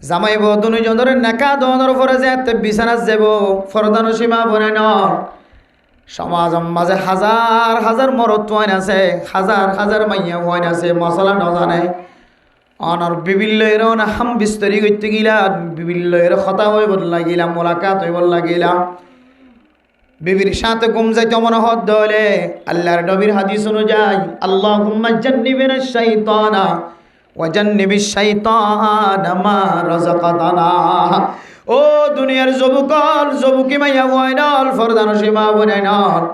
জামাইব দুজনের নেকা দনের পরে যে বিছানা যাব ফরদানো সীমা বনে ন সমাজম মাঝে হাজার হাজার মরত ওয়াইন আছে, হাজার হাজার মাইয়া ওয়াইন আছে, মশলা নজানে অনর বিভিন্ন এর হাম বিস্তরি করতে গিলা, বিভিন্ন এর কথা হয়ে বল লাগিলাম, মোলাকাত হয়ে বল লাগিলাম, বিবির সাথে গুম যাইতে মনে হদ দলে আল্লাহর নবীর হাদিস অনুযায়ী আল্লাহুম্মা জান্নিবিনা শাইতানা ওয়া জান্নিবিশ শাইতানা মা রাযাকাতানা। ও দুনিয়ার যুবকল যুবকি মাইয়া ওয়াইনাল ফরদান সীমা বনাইনাল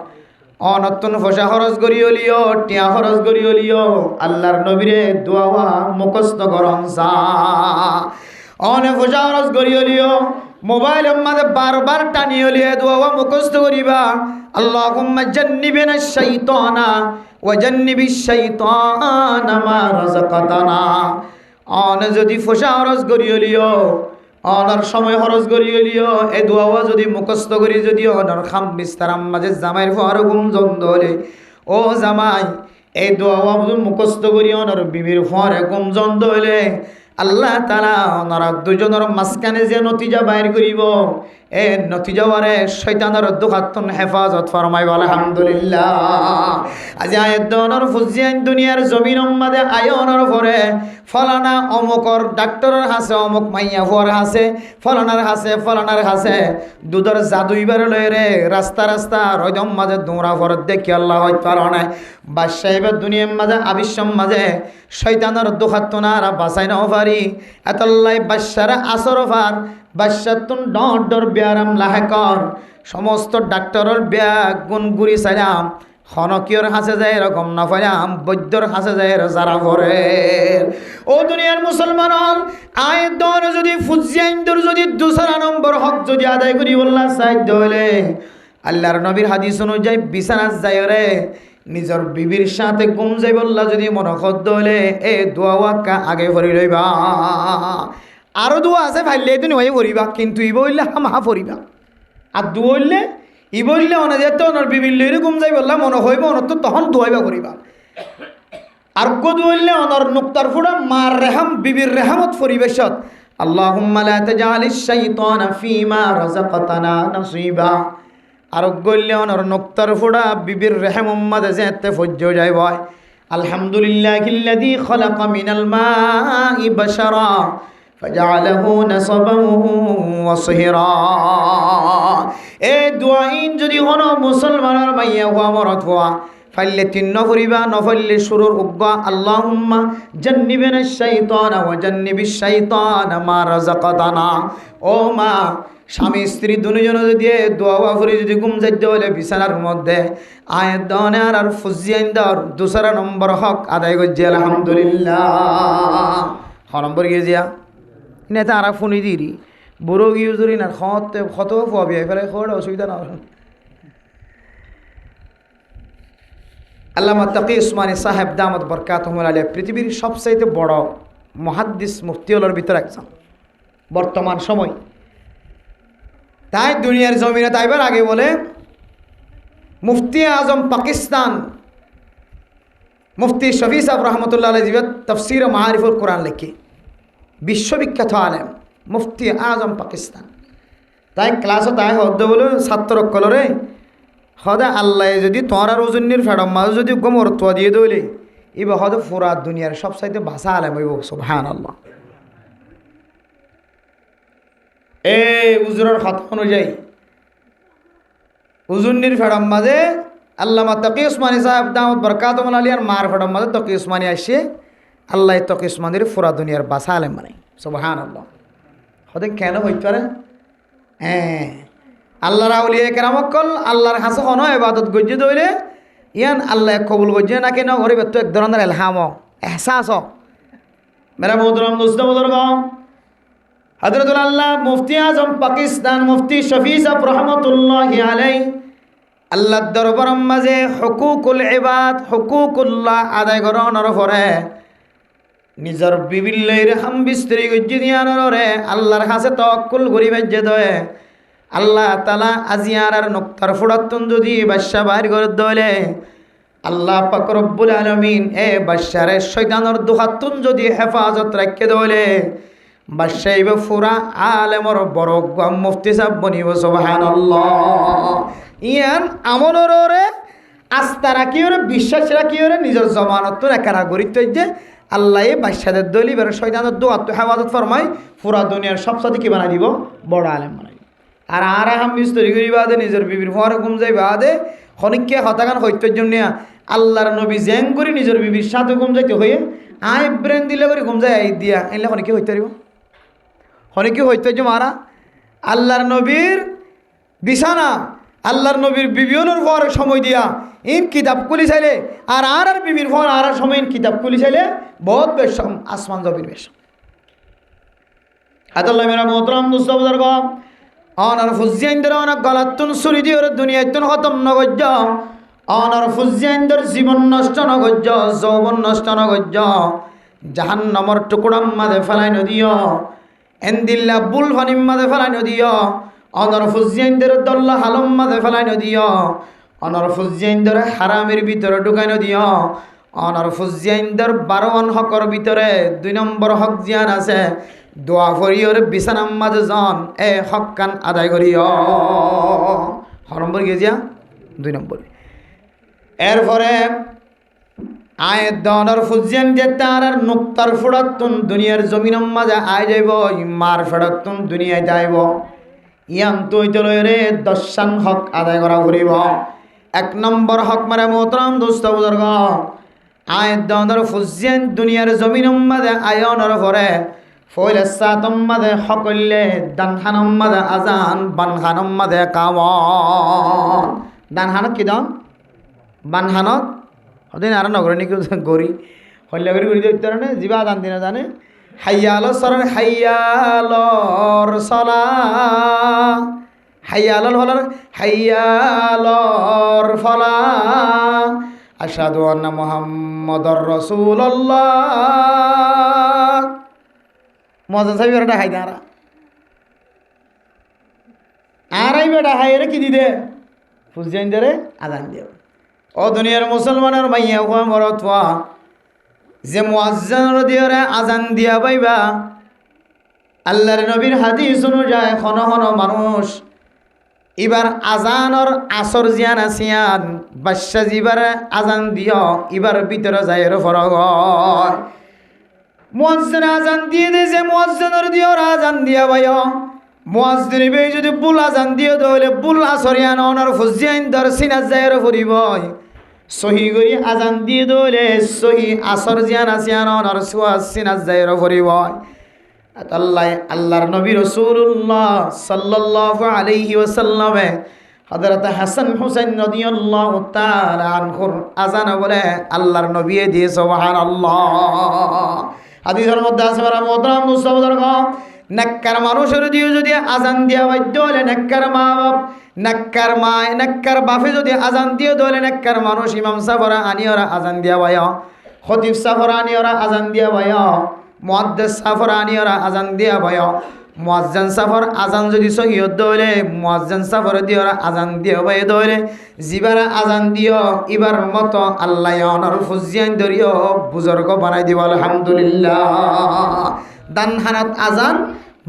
অনতুন ফসা খরচ করি হলিও, টিয়া খরচ করি হলিও আল্লাহর নবীরে দোয়া মুখস্থ করন সা অনে ফসা খরচ করি হলিও মোবাইল মাঝে বারবার টানি হলিয়ে দোয়া মুখস্থ করিবা আল্লাহুম্মা জান্নিবিনা শাইতানা ওয়া জান্নিবিশ শাইতানা মা রাযাকাতানা। অনে যদি ফসা খরচ করি হলিও অনার সময় খরচ করি হলিও এই দোয়া যদি মুখস্থ করি যদি অনার খাম বিস্তারাম মাঝে জামাইয়ের ফর ঘুম জন্দ হলে ও জামাই এই দোয়া মুখস্থ করি অনার বিবির ফর ঘুম জন্দ হলে আল্লাহ তাআলা ওনারা দুজনের মাঝখানে যে নতিজা বাইর করিব এ নতিজাওয়ারে শয়তানের দুখাতন হেফাজত ফরমাইব আলহামদুলিল্লাহ। আজি আয়াত দনের ফুজিয়ান দুনিয়ার জমিনের মাঝে আয়নের পরে ফলানা অমুকর ডাক্তারের হাসে অমুক মাইয়া ফর হাসে ফলানার হাসে ফলানার হাসে দুধর জাদুইবার লয়ে রে রাস্তা রাস্তা রয়দম মাঝে দৌড়া ফর দেখি আল্লাহ হইতে পারে না বাদশাহ এবার দুনিয়ার মাঝে আবিশ্বম মাঝে শয়তানের দুখাতনার বাঁচাই নাও পারি এতল্লাই বাদশারা আসরফার বাদশাতুন ডর ডর ব্যারাম লাহেকর সমস্ত ডাক্তারের ব্যাগ গুণ গুড়ি চাইলাম হনকিয়র হাসে যায় এরকম না পাইলাম বৈদ্যর হাসে যায় যারা ভরে। ও দুনিয়ার মুসলমান আয়ের দর যদি ফুজিয়াইন্দর যদি 2 নম্বর হক যদি আদায় করি বললা সাইড হইলে আল্লাহর নবীর হাদিস অনুযায়ী বিছানাত যায় রে নিজের বিবির সাথে ঘুম যাই বললা যদি মনখদ্দ হলে এ দোয়া ওয়াক্কা আগে ভরি লইবা। আরও দোয়া আছে ভাইলে তুমি হয়ে ভরিবা কিন্তু ই বললে হামা ভরিবা আর দু বললে ই বললে অনে যেত ওনার বিবির লইরে ঘুম যাই বললাম মনে হইব অনত তো তখন দোয়াইবা করিবা আর গো দোয়াইলে অনর নুক্তার ফুড়া মার রেহাম বিবির রেহামত পরিবেশত আল্লাহুম্মা লা তাজআলিশ শাইতানা ফীমা রাযাকাতানা নাসীবা আর গল্লে অনর নুক্তার ফুড়া বিবির রেহাম উম্মাদে যেতে ফজ্জ যাই ভাই আলহামদুলিল্লাহিল্লাযী খালাকা মিনাল মাই বাশারা ফাজআলাহু নাসাবান ওয়া সিহরা। এই দোয়াইন যদি হন মুসলমানের মাইয়া হওয়া মরত হওয়া ফাইলে 3 নফরিবা নফলে শুরুর উগ্গা আল্লাহুম্মা জান্নিবিনা শাইতানা ওয়া জান্নিবিশ শাইতানা মা রাযাকাতানা। ও মা স্বামী স্ত্রী দুজন যদি দোয়া করে যদি ঘুম যাইতে হলে বিছানার মধ্যে আয়াত দনের আর ফুজিয়াইন্দর 2 নম্বর হক আদায় করছে আলহামদুলিল্লাহ। হ নম্বর গিয়ে যা নেতা আর ফোন দিরি বুড়ো গিয়ে যদি না কত পাবি ফেলে খড় অসুবিধা না। আল্লামা তাকি উসমানী সাহেব দামত বরকাতুহুল আলাইহি পৃথিবীর সবচাইতে বড় মুহাদ্দিস মুফতিওয়ালার ভিতরে একজন বর্তমান সময়। তাই দুনিয়ার জমিনে তাইবার আগে বলে মুফতি আজম পাকিস্তান মুফতি শফি সাহেব রহমতুল্লাহ আলাইহি তাফসীর মাআরিফুল কোরআন লিখি বিশ্ববিখ্যাত আলেম মুফতি আজম পাকিস্তান। তাই ক্লাসও তাই হদ্দ বলে ছাত্র কলরে হদা আল্লাহ যদি তোমার আর ওজনের ফেডম মাঝে যদি গোমর তোয়া দিয়ে দইলে এবার হদে ফুরা দুনিয়ার সবচাইতে ভাষা আলেম হইব সুবহানাল্লাহ। এই উজুরের কথা অনুযায়ী উজুন্নির ফেডম মাঝে আল্লামা তাকি উসমানী সাহেব দামত বরকাতুহুল আলাইহি আর মার ফেডম মাঝে তাকি উসমানী আসে আল্লাহ তাকি উসমানীর ফুরা দুনিয়ার ভাষা আলেম মানে সুবহানাল্লাহ। হদে কেন হইতে পারে? হ্যাঁ আল্লাহর আউলিয়া কেরামকল আল্লাহর হাসে হন ইবাদত গজ্জে দইলে ইয়ান আল্লাহ কবুল গজ্জে না কেন গরিব তো এক ধরনের এলহাম এহসাস মেরা মোহতরম দোস্ত বুজুর্গ হযরতুল আল্লাহ মুফতি আজম পাকিস্তান মুফতি শফি সাহেব রহমতুল্লাহি আলাইহি আল্লাহর দরবারের মাঝে হুকুকুল ইবাদ হুকুকুল্লাহ আদায় করানোর পরে নিজের বিবির লইরে হাম বিস্তারি গজ্জে দিয়ানোরে আল্লাহর কাছে তাওয়াক্কুল করি বেজে দয়ে আল্লাহ তাআলা আজিয়ার আর নক্তার ফুড়াতুন যদি বাদশা বাইর করে দলে আল্লাহ পাক রব্বুল আলামিন এ বাদশারে শয়তানের দুহাতুন যদি হেফাজত রাখে দলে বাদশাহ ফুরা আলেমর বড় মুফতি সাহেব বনিব সুবহানাল্লাহ। ইয়ান আমলরে আস্থা রাখি ওরে বিশ্বাস রাখি ওরে নিজের জমানত একারা গরিত যে আল্লাহ বাদশাদের দলি বের শয়তানের দোয়া তো হেফাজত ফরমাই পুরা দুনিয়ার সবসাথে কি বানাই দিব বড় আলেম বানাই দিব। আর আহাম মিস্তরি করি বাদে নিজের বিবির ফোয়ারে ঘুম যাই বাদে খনিককে হতাকান হইতের জন্য আল্লাহর নবী জেং করি নিজের বিবির সাথে ঘুম যাইতে হয়ে আই ব্রেন দিলে করে ঘুম যায় আই দিয়া এলে খনিকে হইতে পারিব খনিকে হইতে মারা আল্লাহর নবীর বিছানা আল্লাহর নবীর বিবিয়নের পর সময় দিয়া ইন কিতাব খুলি চাইলে আর বিবির পর আর সময় ইন কিতাব খুলি চাইলে বহুত বেশ আসমান জবির বেশ আতাল্লাহ মেরা মোহতরম মুস্তাফার গম অনার ফুজিয়াইন্দর অনেক গলাতুন সুরি দিয়ে দুনিয়াতুন খতম নগজ্য অনার ফুজিয়াইন্দর জীবন নষ্ট নগজ্য যৌবন নষ্ট নগজ্য জাহান্নামর টুকরাম মাঝে ফেলাই নদিও এন্দিল্লা বুল ফানিম মাঝে ফেলাই নদিও অনর ফুজিয়াইন্দর দল্লা হালম মাঝে ফেলাই নদিও অনর ফুজিয়াইন্দর হারামের ভিতরে ঢুকাই নদিও অনর ফুজিয়াইন্দর 12 হকর ভিতরে 2 নম্বর হক জিয়ান আছে দোয়া করিওর বিছানার মাঝে জন এ হক কান আদায় করিও নম্বর গিয়েছিয়া 2 নম্বর। এরপরে আয় দনর ফুজিয়ান যে তার নুক্তার ফুড়াতুন দুনিয়ার জমিনের মাঝে আয় যাইব মার ফেড়াতুন দুনিয়ায় যাইব ইয়ান তুই চলে রে 10 হক আদায় করা করিব। 1 নম্বর হক মানে মোহতরম দোস্ত বুজুর্গ আয় দনর ফুজিয়ান দুনিয়ার জমিনের মাঝে আয়নর পরে ফয়লে সাতম মাঝে হকলে দানহানম মাঝে আজান বানহানম মাঝে কামন দানহানত কি দাম বানহানত হদিন আর নগর নাকি গরি হল্লা করি গড়ি দিতে না জিবা আজান দিনে জানে হাইয়াল সরের হাইয়ালর সলা হাইয়ালর হলার হাইয়ালর ফলা আশহাদু আন্না মুহাম্মাদুর রাসূলুল্লাহ মজা সাহেব বেটা হাই দাঁড়া আর এই বেটা হাই রে কি দিদে ফুজিয়ান দরে আজান দিয়ে ও দুনিয়ার মুসলমানের মাইয়া হওয়া মরত হওয়া যে মুয়াজ্জিন দিয়রে আজান দিয়া পাইবা আল্লাহর নবীর হাদিস অনুযায়ী খন মানুষ এবার আজানর আসর জিয়ান আসিয়ান বাদশা জিবার আজান দিও এবার ভিতরে যায় ফরগ মুয়াজ্জিন আজান দিয়ে দিয়েছে মুয়াজ্জিনের দিও আজান দিয়া ভাইও মুয়াজ্জিন বে যদি বুল আজান দিয়ে দলে বুল আসরিয়ান ওনার ফুজিয়ান দর সিনা যায়র ফুরিব সহি করি আজান দিয়ে দলে সহি আসর জিয়ান আসিয়ান ওনার সুয়াস সিনা যায়র ফুরিব। আল্লাহর নবী রাসূলুল্লাহ সাল্লাল্লাহু আলাইহি ওয়াসাল্লামে হযরত হাসান হুসাইন রাদিয়াল্লাহু তাআলা আনহুর আজান বলে আল্লাহর নবী দিয়ে সুবহানাল্লাহ। হাদিসের মধ্যে আছে বড় মোহতরম মুসলমানগণ নেককার মানুষের দিয়ে যদি আজান দিয়া বাধ্য হলে নেককার মা বাপ নেককার মা নেককার বাপে যদি আজান দিয়ে দলে নেককার মানুষ ইমাম সাফরা আনিওরা আজান দিয়া ভাইয়া খতিব সাফরা আনিওরা আজান দিয়া ভাইয়া মুয়াদ্দিস সাফরা আনিওরা আজান দিয়া ভাইয়া মুয়াজ্জিন সাফর আজান যদি সহিয়ত দলে মুয়াজ্জিন সাফর দিওরা আজান দিয়া ভাই দলে জিবারা আজান দিও ইবার মতো আল্লাহ অনর ফুজিয়ান দরিও বুজুর্গ বানাই দিব আলহামদুলিল্লাহ। দানহানাত আজান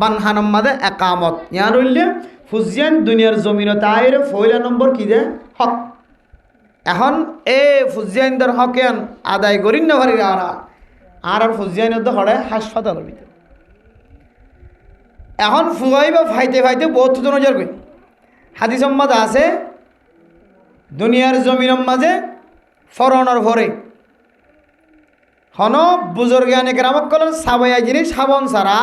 বানহানম মাদে একামত ইয়ার হইলে ফুজিয়ান দুনিয়ার জমিনত আয়ের ফয়লা নম্বর কি দে হক এখন এ ফুজিয়ানদের হকেন আদায় করিন না পারি আর ফুজিয়ানের তো হরে হাসপাতালের ভিতরে এখন ফুয়াইবা ফাইতে ফাইতে বহুত নজর করি হাদিস মাঝে আছে দুনিয়ার জমিনের মাঝে ফরনের ভরে হন বুজুর্গে আনে কেরামক কলেন সাবাইয়া জিনিস সাবন সারা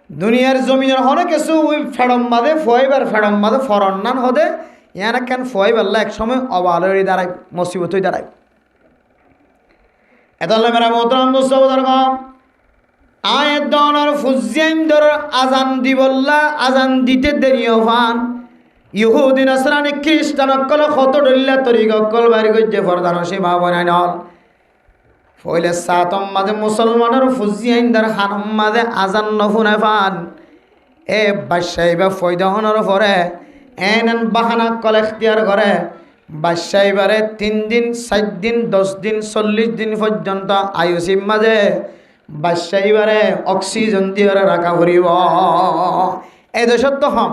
দুনিয়ার জমিনের হনে কিছু ওই ফেড়ম মাঝে ফুয়াইবার ফেড়ম মাঝে ফরন নান হদে ইয়ান কেন ফুয়াইবাল্লা এক সময় অবালরি দাঁড়ায় মুসিবত হয়ে দাঁড়ায় এতাল্লা মেরা মোহতরম মুস্তাফার গম আয়ের দনর ফুজিয়াইন্দর আজান দিবল্লা আজান দিতে দেরি হফান ইহুদি নাসরানি খ্রিস্টান অকল কত ডল্লা তরিক অকল বাড়ি গজ্জে ফরদান সীমা বনাই নল ফইলে সাতম মাঝে মুসলমানের ফুজিয়াইন্দর হানম মাঝে আজান নফুনে ফান এ বাদশাহিবা ফয়দহনের পরে এন বাহানা কল এখতিয়ার করে বাদশাহিবারে 3 দিন 4 দিন 10 দিন 40 দিন পর্যন্ত আয়ুসিম মাঝে বাদশাহীবারে অক্সিজেন দিয়ে রাখা ফুরিব। এই দেশত তো হম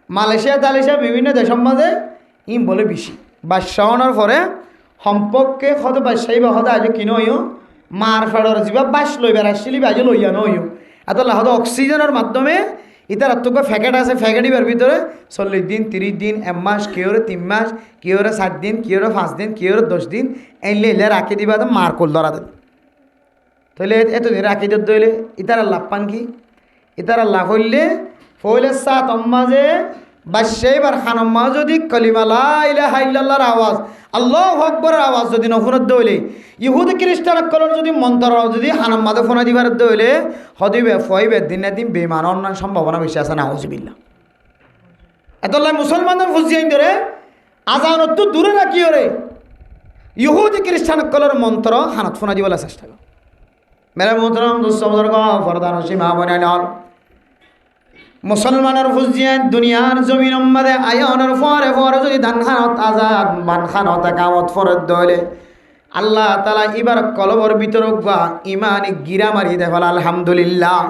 মালয়েশিয়া তালেশিয়া বিভিন্ন দেশের মাঝে বলে বেশি বাদশাহনের পরে সম্পর্কে হয়তো বাদশাহী বা হয়তো আজ কিনো হইও মার ফেড়র যা বাস লইবার আসছিলি বাজে লইয়া নইও এত হয়তো অক্সিজেনের মাধ্যমে ইতার তোকে ফ্যাকেট আছে ফ্যাকেটিবার ভিতরে 40 দিন 30 দিন 1 মাস কেউরে 3 মাস কেউরে 7 দিন কেউরে 5 দিন কেউরে 10 দিন এলে এলে রাখি দিবা তো মার কোল ধরা দেবে। তাহলে এতদিন রাখি দিতে হইলে ইতারা লাভ পান কি? ইতারা লাভ হইলে ফইলে সাত অম্মাজে বাদশাহীবার খানম্মা যদি কলিমা লা ইলাহা ইল্লাল্লাহর আওয়াজ আল্লাহু আকবরের আওয়াজ যদি নফুনত দইলে ইহুদি খ্রিস্টান কলর যদি মন্ত্র যদি হানম্মাদে ফোনা দিবার দইলে হদিবে ফইবে দিনে দিন বেমান অন্যান্য সম্ভাবনা বেশি আছে না আউযুবিল্লাহ। এতলাই মুসলমানদের ফুজিয়াইন ধরে আজান তো দূরে রাখি ওরে ইহুদি খ্রিস্টান কলর মন্ত্র হানত ফোনা দিবার চেষ্টা কর। মেরা মোহতরম দোস্ত বুজুর্গ ফরদান সীমা বনাইল মুসলমানের ফুজিয়ান দুনিয়ার জমিন মাঝে আয়নের পরে পরে যদি ধান খানত আজাদ মান খানত কামত ফরত দইলে আল্লাহ তাআলা এবার কলবর ভিতর ইমানি গিরা মারি দেখাল আলহামদুলিল্লাহ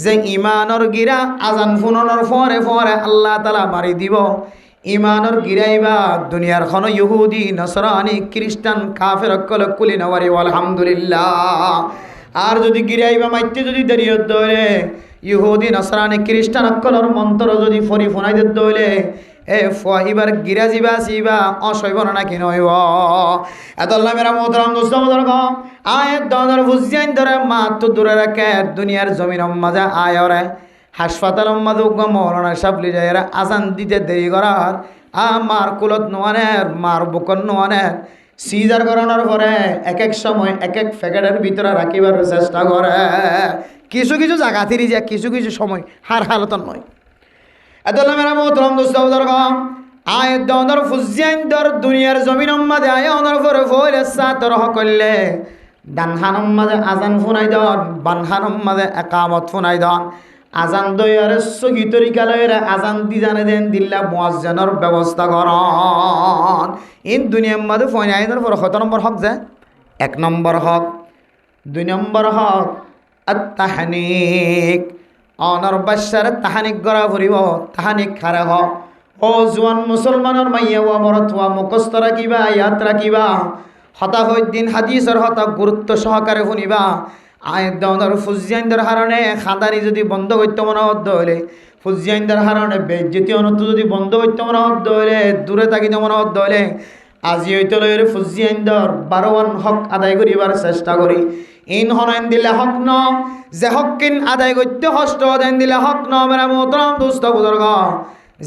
যে ইমানর গিরা আজান ফুননের পরে পরে আল্লাহ তাআলা মারি দিব। ইমানর গিরাইবা দুনিয়ার খন ইহুদি নসরানি খ্রিস্টান কাফের কল কুলি নওয়ারি আলহামদুলিল্লাহ। আর যদি গিরাইবা মাইতে যদি দেরি হত দইলে ইহুদি নসরানি খ্রিস্টান অকলর মন্ত্র যদি ফরি ফোনাই দিতে হইলে এবার গিরা যাবা সিবা অসইব না কি নইব। এতল্লা মেরা মোহতরম দোস্ত বুজুর্গ আয়ের দর বুঝিয়ান ধরে মাত্র দূরে রাখে দুনিয়ার জমিন মাঝে আয়রে হাসপাতাল মাঝে মৌলানা সাবলি যায় আজান দিতে দেরি করার মার কুলত নোয়ানের মার বুকন নোয়ানের সিজার করানোর পরে এক এক সময় এক এক প্যাকেটের ভিতরে রাখিবার চেষ্টা করে। কিছু কিছু জায়গা থিরি যায় কিছু কিছু সময় হার হালতন নয়। এত মেরা মোহতরম দোস্ত বুজুর্গ আয়ের দর ফুজিয়ান দর দুনিয়ার জমিন মাঝে আয় অনর পরে ফইলে সাতর হকলে ডানহানম মাঝে আজান ফুনাই দন বানহানম মাঝে একামত ফুনাই দন আজান দয়ার সহি তরিকা লয়েরা আজান দি জানে দেন দিল্লা মুয়াজ্জিনের ব্যবস্থা করন। ইন দুনিয়ার মাঝে ফইনাই দর পরে কত নম্বর হক যায়? 1 নম্বর হক। 2 নম্বর হক আত-তাহনিক অনর বাদশার তাহানিক গড়া ফুরিব তাহানিক খারে হ ও জোয়ান মুসলমানের মাইয়া ও মরত ওয়া মুখস্থ রাখিবা ইয়াদ রাখিবা হতাহদ্দিন হাদিসের হতা গুরুত্ব সহকারে শুনিবা। আয়দর ফুজিয়াইনদের হারণে খাদানি যদি বন্ধ করতে মনে হত হইলে ফুজিয়াইনদের হারণে বেজ্জতি অনত যদি বন্ধ করতে মনে হত হইলে দূরে থাকিতে মনে হত হইলে আজি হইতে লইরে ফুজিয়াইনদের 12 হক আদায় করিবার চেষ্টা করি। ইন হনাইন দিলে হক ন যে হক কিন আদায় করতে কষ্ট দেন দিলে হক ন। মেরা মোহতরম দোস্ত বুজুর্গ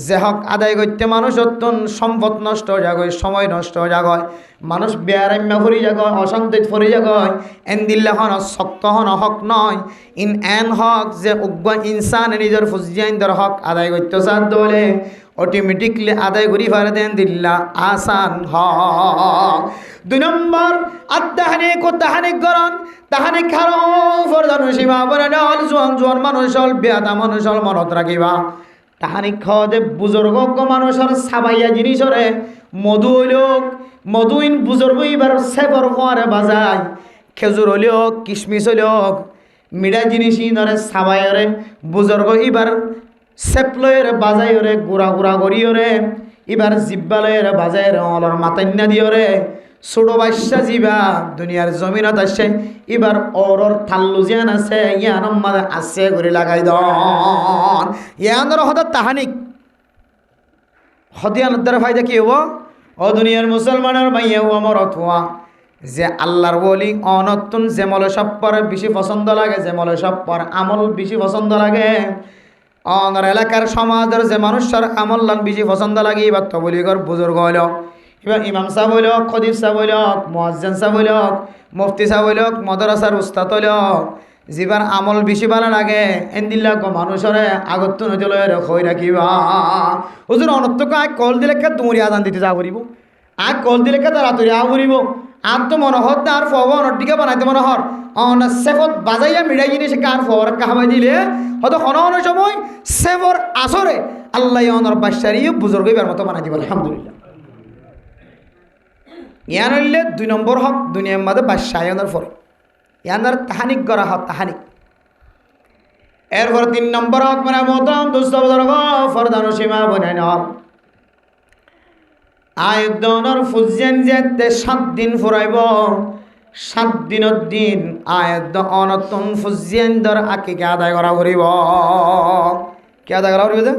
যে হক আদায় করতে মানুষ অত্যন সম্পদ নষ্ট হয়ে যায় সময় নষ্ট হয়ে যায় মানুষ বেয়ারাম্যা ফুরি যায় অশান্তিত ফুরি যায় এন দিল্লা হন শক্ত হন হক নয়। ইন এন হক যে উগ্র ইনসান নিজের ফুজিয়াইনদের হক আদায় করতে সাধ্য হলে অটোমেটিকলি আদায় করি পারে দেন দিল্লা আসান হক। 2 নম্বর আত্মাহানিক ও তাহানিক গরণ তাহানিক খারো ফরদান সীমা বলে নল জোয়ান জোয়ান মানুষ হল বেয়াদা মানুষ হল মনত রাখিবা। তাহানিক খাওয়াতে বুজুর্গ মানুষের সাবাইয়া জিনিসরে মধু হইলক মধুইন বুজুর্গ এবার সেবর হওয়ারে বাজায় খেজুর হইলেও কিশমিশ হইলেও মিঠা জিনিসই ধরে সাবাইরে বুজুর্গ এবার সেপলয়ের বাজাইরে গুড়া গুড়া করিওরে এবার জিব্বালয়ের বাজাইরে অলর মাতান্না দিওরে ছোট বাচ্চা জিবা দুনিয়ার জমিনত আসে এবার অরর থাল্লু জিয়ান আছে ইয়ানম মাঝে আছে করে লাগাই দন ইয়ানর হঠাৎ তাহানিক হদিয়ানোর দ্বারা ফায়দা কি হব? ও দুনিয়ার মুসলমানের মাইয়া ও আমার অথবা যে আল্লাহর বলি অনতুন যে মল সপ্পর বেশি পছন্দ লাগে যে মল সপ্পর আমল বেশি পছন্দ লাগে অনর এলাকার সমাজের যে মানুষের আমল লান বেশি পছন্দ লাগে এবার তো বলি গর বুজুর্গ হইল এবার ইমাম সাহেব হইল খদিব সাহেব হইল মুয়াজ্জিন সাহেব হইল মুফতি সাহেব হইল মাদ্রাসার উস্তাদ হইল জীবার আমল বেশি ভালো লাগে এন্দিল্লা মানুষরে আগত নদী লয় খই রাখিবা। হুজুর অনর্থক আগ কল দিলে তুমরি আজান দিতে যা করিব আগ কল দিলে তাড়াতাড়ি আ করিব আর তো মনোহর না আর ফব অনটিকে বানাইতে মনোহর অন সেফত বাজাইয়া মিড়াই জিনিস কার ফবর কাহাবাই দিলে হয়তো কোনো সময় সেফর আসরে আল্লাহ অনর বাদশারি বুজুর্গ এবার মতো বানাই দিব আলহামদুলিল্লাহ। ইয়ান হইলে 2 নম্বর হক দুনিয়ার মাঝে বাদশাহ অনর ফর ইয়ানার তাহানিক করা হক তাহানিক। এরপর 3 নম্বর হক মানে মোহতারাম দোস্ত বুজুর্গ ফরদান সীমা বনে নল আয়দনর ফুজিয়ান যেতে 7 দিন ফুরাইব 7 দিনের দিন আয়দ অনতন ফুজিয়ান দর আকিকা আদায় করা ফুরিব। কি আদায় করা ফুরিব যে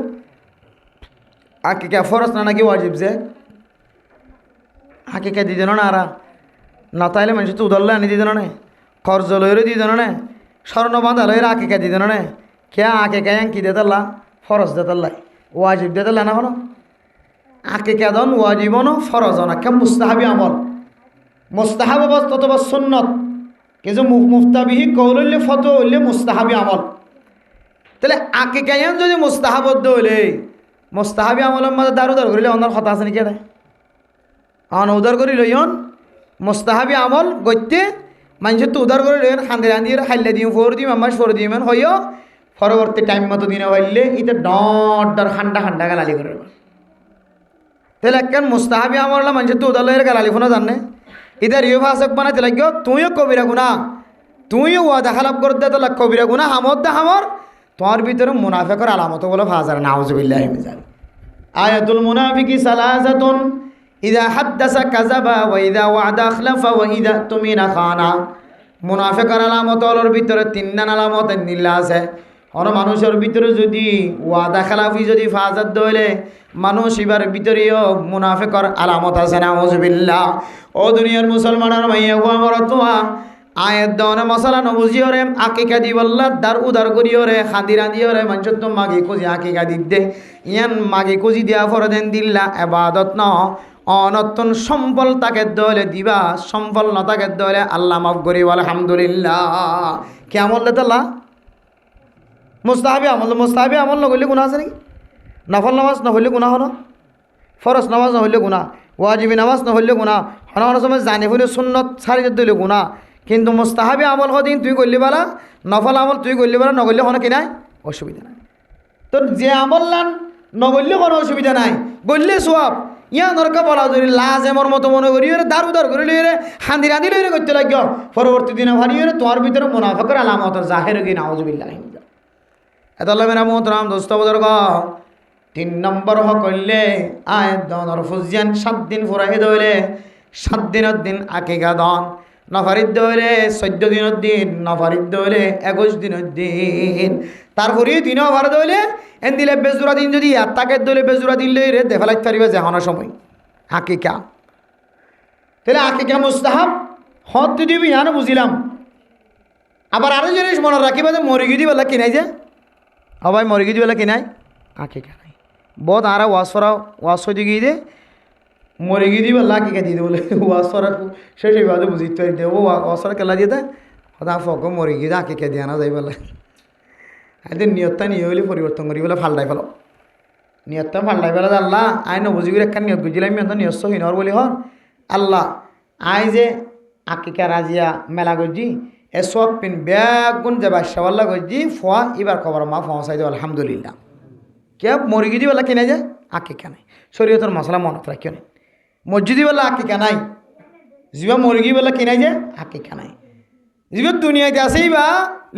আকিকা ফরজ না নাকি ওয়াজিব যে আকিকা দিতে না আর না তাইলে মানুষ তো উদল্লা আনি দিতে না খরচ লইরে দিতে না স্বর্ণ বাঁধা লইরে আকিকা দিতে না কে আকিকা কি দেতাল্লা ফরজ দেতাল্লাই ওয়াজিব দেতাল্লা না কোনো আকিকা দন ওয়াজিবন ফরজ না কে মুস্তাহাবি আমল মুস্তাহাব অবস্থা বা সুন্নত কিন্তু মুফতাবিহি কৌল হইলে ফতো হইলে মুস্তাহাবি আমল। তাহলে আকিকায়ান যদি মুস্তাহাবদ্ধ হইলে মুস্তাহাবি আমলের মধ্যে দারু দার করিলে অন্যার কথা আছে নাকি উদার করি লইন মুস্তাহাবি আমল গত্যে মানুষের তো উদার করে লইন খান্দি রান্ধি খাইলে দিম ফোর দিম আমার ফোর দিম হইও পরবর্তী টাইম মতো দিনে হইলে এটা ডর ঠান্ডা ঠান্ডা গালালি করে। তাহলে একখান মুস্তাহাবি আমল মানুষের তো উদার লইয়ের গালালি ফোনা জানে ইধার ইউ ভাষক বানাতে লাগিও তুইও কবিরা গুণা তুইও ওয়াদা খালাপ করতে তো কবিরা গুণা হামদ দা হামর তোমার ভিতরে মুনাফিকের আলামত বলে ফাজার নাউজুবিল্লাহি মিন যালিক। আয়াতুল মুনাফিকি সালাসাতুন ইযা হাদ্দাসা কাযাবা ওয়া ইযা ওয়াদা আখলাফা ওয়া ইযা তুমিনা খানা। মুনাফিকের আলামত হলোর ভিতরে 3 আলামত নিল্লা আছে। আর মানুষের ভিতরে যদি ওয়াদা খালাফি যদি ফাজাত দইলে মানুষ এবার ভিতরেও মুনাফিকের আলামত আছে নাউজুবিল্লাহ। ও দুনিয়ার মুসলমানের মাইয়া ও আমার তোয়া আয়াত দনে মশলা নবুজিও রে আকিকা দিবল্লা দার উদার করিও রে খাদি রাঁধিও রে মানুষ তো মাগি খুঁজি আকিকা দিতে ইয়ান মাগি খুঁজি দিয়া ফরদেন দিল্লা এবাদত ন অনতন সম্বল তাকে দলে দিবা সম্বল ন তাকে দলে আল্লাহ মাফ করি আলহামদুলিল্লাহ। কে আমল দেতাল্লাহ মুস্তাহাবি আমল নগরলে গুণা আছে নাকি? নফল নামাজ নহলে গুণা হন ফরজ নামাজ নহলে গুণা ওয়াজিবি নামাজ নহলে গুণা হন সময় জানি ফুলে সুন্নত ছাড়ি দিলে গুণা। কিন্তু মুস্তাহাবি আমল হদিন তুই করলি বালা নফল আমল তুই করলি বালা নগরলে হন কি নাই অসুবিধা নাই। তো যে আমল লান নগরলে কোনো অসুবিধা নাই গড়লে সব ইয়া দরকার বলা যদি লাজ এমর মতো মনে করি দার উদার করে লিয়ে হান্দি রাঁধি লইরে করতে লাগ পরবর্তী দিনে ভারি তোমার ভিতরে মুনাফিকের আলামত জাহের কি নাউজুবিল্লাহি মিন যালিক। এতলা মেরা মোহতরাম দোস্ত বুজুর্গ 3 নম্বর হকলে আয়াত দনর ফুজিয়ান 7 দিন ফুরাই দইলে 7 দিনের দিন আকিকা দন নফারিদ দইলে 14 দিনের দিন নফারিদ দইলে 21 দিনের দিন তারপরে দিনও ভার দইলে এন দিলে বেজুরা দিন যদি তাকে দইলে বেজুরা দিন লইরে দেখালাই পারিবা যেহনা সময় আকিকা। তাহলে আকিকা মুস্তাহাব হত দিবি ইয়ানো বুঝিলাম। আবার আরো জিনিস মনে রাখিবা যে মরিগি দিবেলা কিনাই যে ভাই মরিগি দিবেলা কিনাই আকিকা নাই বহুত আরা ওয়াশ হয়ে গিয়ে দে মরে গিয়ে দিবে আল্লাহ আকিকা দিয়ে দে বলে ওয়াশ করা শেষ হইবাদে বুঝিতে দে ও ওয়াশ করা কেলা দিয়ে দেয় হতা ফক মরে গিয়ে আকিকা দিয়ে আনা যাই বলে এদের নিয়তটা নিয়ে হইলে পরিবর্তন করি বলে ফাল্টাই ফেলো নিয়তটা ফাল্টাই ফেলা আল্লাহ আই নবুঝি করে একটা নিয়ত বুঝিলাম আমি নিয়স্ত হইনর বলি হর আল্লাহ আই যে আকিকা রাজিয়া মেলা গজি এ সব পিন ব্যাগুন যে বাদশাওয়াল্লা গজি ফোয়া এবার খবর মা ফসাই দেব আলহামদুলিল্লাহ। কে মরিগি দিবেলা কিনে যায় আকিকা নাই শরীয়তের মশলা মনত রাখিও নেই মসজিদি বেলা আকিকা নাই যা মরিগি বেলা কিনে যায় আকিকা নাই যা দুনিয়াতে আসেই বা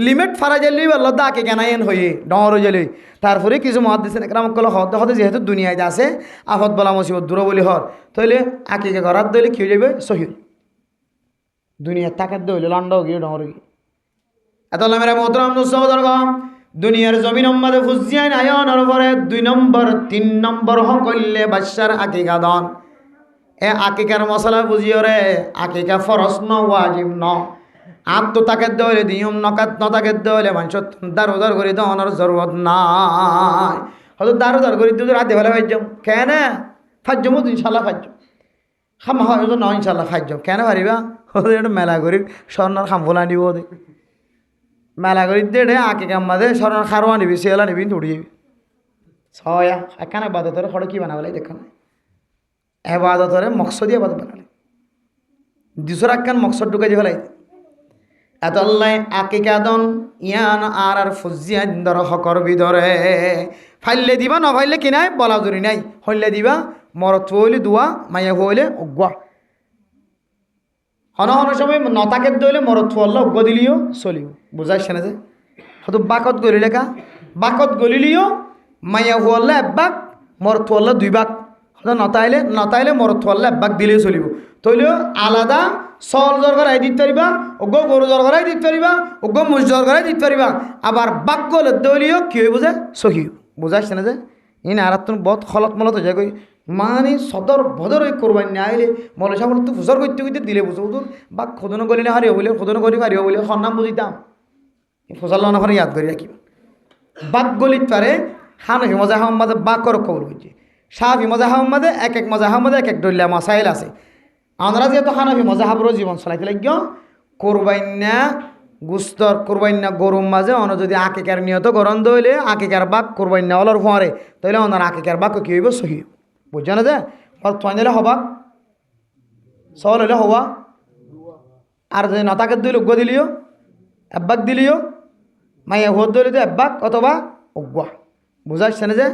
লিমিট ফারা যাইলেই বলল দা আকিকা নাই এন হয়ে ডর হয়ে যাইলে তারপরে কিছু মহাদিস একরাম কল হতে হতে যেহেতু দুনিয়াতে আসে আফত বলা মুসিবত দূর বলি হর তাইলে আকিকা করার দইলে কি হয়ে যাবে সহি দুনিয়ার টাকার দইলে লন্ড গিয়ে ডর গিয়ে এত মেরা মোহতরাম দোস্ত দুনিয়ার জমিন মধ্যে ফুজিয়ান আয়নের পরে 2 নম্বর 3 নম্বর হকলে বাদশার আকিকা দন এ আকিকার মশলা বুঝিও রে আকিকা ফরজ ন ওয়াজিব ন আত তো তাকে দইলে দিয়ম নকাত ন তাকে দইলে মানুষ দার উদার করে দনের জরুরত নাই হয়তো দার উদার করে দুধ রাতে ফেলে ফাইজম কেন ফাইজম ইনশাল্লাহ ফাইজম খামা হয় ন ইনশাল্লাহ ফাইজম কেন পারিবা ওদের মেলা করি স্বর্ণর খাম ফোলা নিব ওদের মেলা করি দে আকিকা মাঝে স্বর্ণর খারোয়া নিবি শিয়ালা নিবি তুড়ি যাবি ছয়া এখানে বাদতরে খড় কি বানাবলে দেখান এবাদতরে মকসদি আবাদত বানালে দুশোর একখান মকসদ ঢুকে যে ফেলাই এত আল্লাহ আকিকা দন ইয়ান আর ফুজিয়ান দর হকর বিদরে ফাইলে দিবা ন ফাইলে কি নাই বলা জুরি নাই হইলে দিবা মরত হইলে দুয়া মাইয়া হইলে অগুয়া হন হন সময় নতাকে দইলে মরত ফল্লা উগ্গ দিলিও চলিও বুঝাইছে না যে হয়তো বাকত গলিলে কা বাকত গলিলিও মাইয়া হুয়াল্লা একবাক মরত ফল্লা দুই বাক হয়তো নতাইলে মরত ফল্লা একবাক দিলেও চলিব তইলেও আলাদা চল জরগরাই দিতে পারিবা উগ্গ গরু জরগরাই দিতে পারিবা উগ্গ মুজ জরগরাই দিতে পারিবা আবার বাক গলে দলিও কি হইব যে সহিও বুঝাইছে না যে ইন আর তুমি বহুত খলত মলত হয়ে যায় মানে সদর ভদর ওই করবার না আইলে মলে সামনে তো ফুসর করতে করতে দিলে বুঝো বুঝুন বা খোদনো গলিলে হারিও বলে খোদনো করি হারিও বলে সন্নাম বুঝিতাম ফসল নফরে ইয়াদ করি রাখিব বাক গলিত পারে হানফি মজা হাম মাঝে বাকর কবল হয়েছে সাহাফি মজা হাম মাঝে এক মজা হাম মাঝে এক ডলিয়া মাসাইল আছে আমরা যেহেতু হানফি মজা হাবরও জীবন চলাইতে লাগ কোরবাইন্যা গুস্তর কোরবাইন্যা গরুর মাঝে অন যদি আকিকার নিয়ত গরম দইলে আকিকার বাক কোরবাইন্যা অলর ফোয়ারে তাইলে ওনার আকিকার বাক কি হইব সহি বুঝছো না যে থয় নিলে হবা সল হইলে হওয়া আর যদি নতাকে দইলে উগ্গ দিলিও একবাক দিলিও মাইয়া ভোট দইলে তো একবাক অথবা উগ্গুয়া বুঝাইছে না যে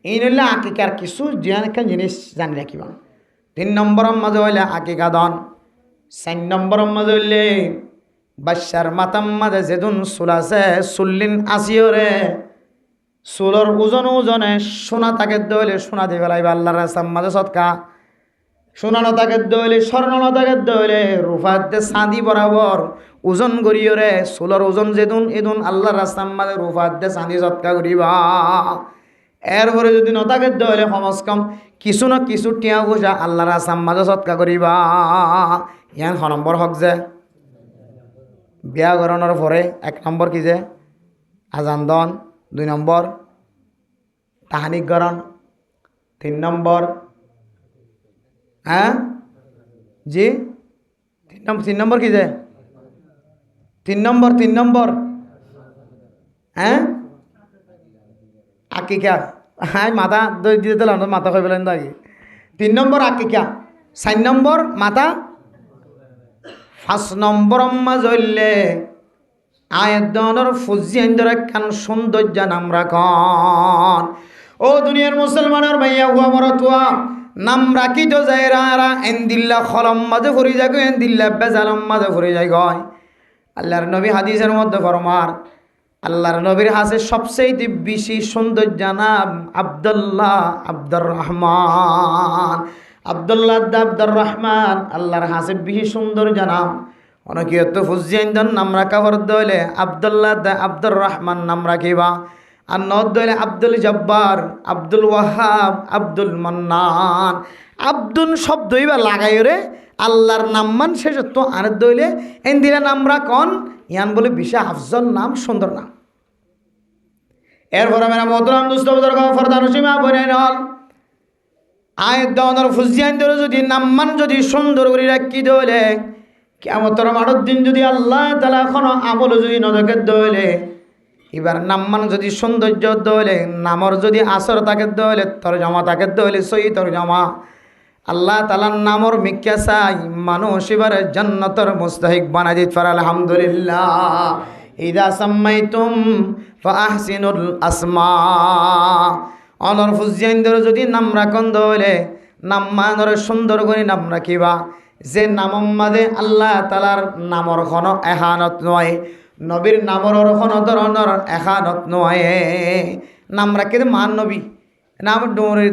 এই নইলে আকিকার কিছু জিয়ান জিনিস জানি রাখিবা 3 নম্বরের মাঝে হইলে আকিকা দন 4 নম্বরের মাঝে হইলে বাচ্চার মাতাম মাঝে যেদিন চুল আছে চুল্লিন আসিওরে চুলর ওজনে সোনা তাকে দইলে সোনা দিয়ে পেলাইবা আল্লাহর রাস্তার মাঝে সৎকা সোনা নতাকে দইলে স্বর্ণ নতাকে দইলে রূপাতে চাঁদি বরাবর ওজন করিওরে চুলর ওজন যেদিন এদিন আল্লাহর রাস্তার মাঝে রূপাতে চাঁদি সৎকা করিবা এরপরে যদি নতাকে দইলে কমস কম কিছু না কিছু টিয়া পয়সা আল্লাহর রাস্তার মাঝে সৎকা করিবা ইয়ান 6 নম্বর হক যে বিয়া করানোর পরে 1 নম্বর কি যে আজান দন 2 নম্বর তাহানিক গরণ 3 নম্বর হ্যাঁ জি 3 নম্বর কি যে 3 নম্বর হ্যাঁ আকিকা হ্যাঁ মাথা দই দিতে দিলাম মাথা খাই পেলেন তো আগে 3 নম্বর আকিকা 4 নম্বর মাথা 5 নম্বর মাঝলে আয়াত দনের ফুজিয়ান কান সৌন্দর্য নাম রাখন ও দুনিয়ার মুসলমানের ভাইয়া হুয়া মরতুয়া নাম রাখি তো যায় রা এন্দিল্লা খলম মাঝে ফুরি যায় এন্দিল্লা বেজালম মাঝে ফুরি যায় গয় আল্লাহর নবী হাদিসের মধ্যে ফরমার আল্লাহর নবীর হাসে সবচেয়ে বেশি সৌন্দর্য নাম আব্দুল্লাহ আব্দুর রহমান আব্দুল্লাহ আব্দুর রহমান আল্লাহর হাসে বেশি সৌন্দর্য নাম অনেকে তো ফুজিয়ান নাম রাখা হর দইলে আব্দুল্লাহ আব্দুর রহমান নাম রাখিবা আর নদ দইলে আব্দুল জব্বার আব্দুল ওয়াহাব আব্দুল মান্নান আব্দুল শব্দই বা লাগাই রে আল্লাহর নাম মান শেষ তো আর দইলে এন দিলে নাম রাখন ইয়ান বলে বিশা আফজল নাম সুন্দর নাম এরপরে মেরা মোহতরাম দুস্থ ফরদান সীমা বনে নল আয় দনের ফুজিয়ান ধরে যদি নাম্মান যদি সুন্দর করে রাখি দইলে কিয়ামতের মাঠের দিন যদি আল্লাহ তাআলা কোনো আমল যদি নজকে দইলে এবার নাম্মান যদি সৌন্দর্য দইলে নামর যদি আসর তাকে দইলে তরজমা তাকে দইলে সই তরজমা আল্লাহ তাআলার নামর মিক্কা চাই মানুষ এবার জান্নাতের মুস্তাহিক বানাই দিতে পারে আলহামদুলিল্লাহ ইদা সাম্মাইতুম ফাআহসিনুল আসমা অনর ফুজিয়ান ধরে যদি নাম রাখন দইলে নাম্মানর সুন্দর করে নাম রাখিবা যে নামর মাঝে আল্লাহ তাআলার নামর কোনো এহানত নয় নবীর নামর কোনো ধরনের এহানত নয় নাম রাখি মান নবী নাম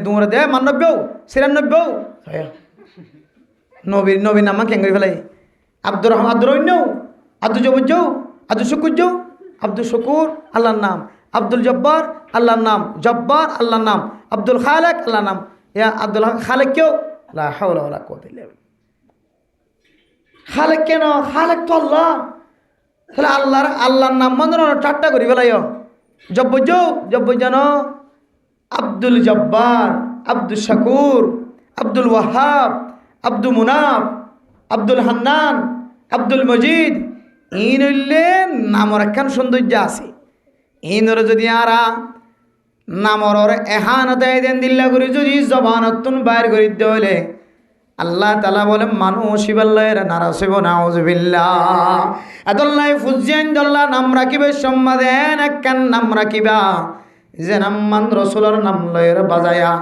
দৌড়ে দে মান নব্বেও 96 নবীর নাম কেন করে ফেলাই আব্দুর রহমান আব্দুর রহিম আব্দুল জবর আব্দুল শুকুর আব্দুল শুকুর আল্লাহর নাম আব্দুল জব্বার আল্লাহর নাম জব্বার আল্লাহর নাম আব্দুল খালেক আল্লাহর নাম ইয়া আব্দুল খালেক কেউ লা হাওলা ওয়ালা কুওয়াতা ইল্লা বিল্লাহ খালেক কেন খালেক তো আল্লাহ তাহলে আল্লাহর নাম মন্দির ঠাট্টা করি ফেলাইও জব্বর জানো আব্দুল জব্বার আব্দুল শাকুর আব্দুল ওয়াহাব আব্দুল মুনাফ আব্দুল হান্নান আব্দুল মজিদ ইনলে নামর একখান সৌন্দর্য আছে ইনর যদি আরা নামর এহানত দেন দিল্লা করে যদি জবানতুন বাইর করে দিলে আল্লাহ তাআলা বলে মানুষ ইবাল্লাহের নারাজ হইব নাউজুবিল্লাহ আদাল্লাহ ফুজিয়ান দল্লাহ নাম রাখিবে সম্মাদেন একখান নাম রাখিবা যে নাম মান রাসূলের নাম লয়ের বাজায়া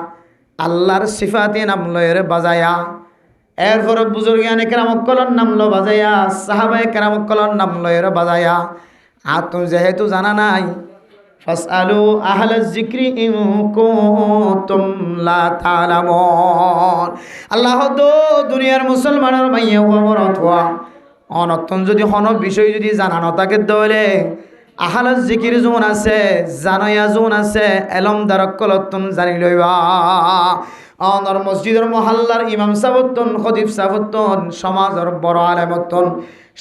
আল্লাহর সিফাতে নাম লয়ের বাজায়া এরপরে বুজুর্গানে কেরামকলর নাম লো বাজাইয়া, সাহাবায়ে কেরামকলর নাম লো এরা বাজাইয়া। আর তুমি যেহেতু জানা নাই, ফাসআলু আহলাজ যিকরি ইন কুনতুম লা তা'লামুন। আল্লাহ তো দুনিয়ার মুসলমানের মাইয়া ওমরত হওয়া অনতন যদি হন বিষয় যদি জানানো তাকে দলে আহলাজ যিকির জোন আছে, জানায়া জোন আছে, এলম দারকলতন জানি লইবা। অনর মসজিদের মহল্লার ইমাম সাবতন, খতিব সাবতন, সমাজের বড় আলেমতন,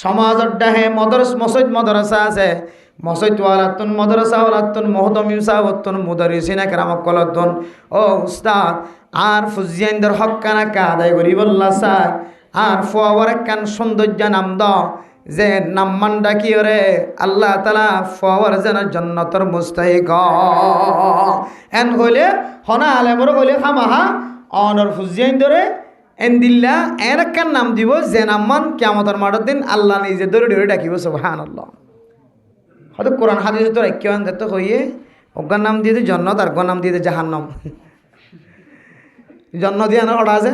সমাজের ডাহে মসজিদ মাদ্রাসা আছে, মসজিদ ওয়ালাতন, মাদ্রাসা ওয়ালাতন, মুহতামিম সাবতন, মুদারিসিন একরামকলতন। ও উস্তাদ আর ফুজিয়ানদের হক্কানা কাদাই গরিবুল্লাহ সাহ আর ফুয়াওয়ার কান সৌন্দর্য নাম দ যে নাম্মান ডাকি রে আল্লাহ তালা ফুয়াওয়ার যেন জন্নতর মুস্তাহিক এন হইলে হনা আলেমর হইলে খামাহা অনর ফুজিয়াইন ধরে এন দিল্লা এর একখান নাম দিব যে নাম্মান কিয়ামতের মাঠের দিন আল্লাহ নিজে ধরে ধরে ডাকিব সুবহানাল্লাহ। হয়তো কোরআন হাদিস তোর ঐক্যবান যেত হইয়ে অজ্ঞার নাম দিয়ে জন্নত আর নাম দিয়ে জাহান্নাম। জন্ম দিয়ে আনার অর্ডার আছে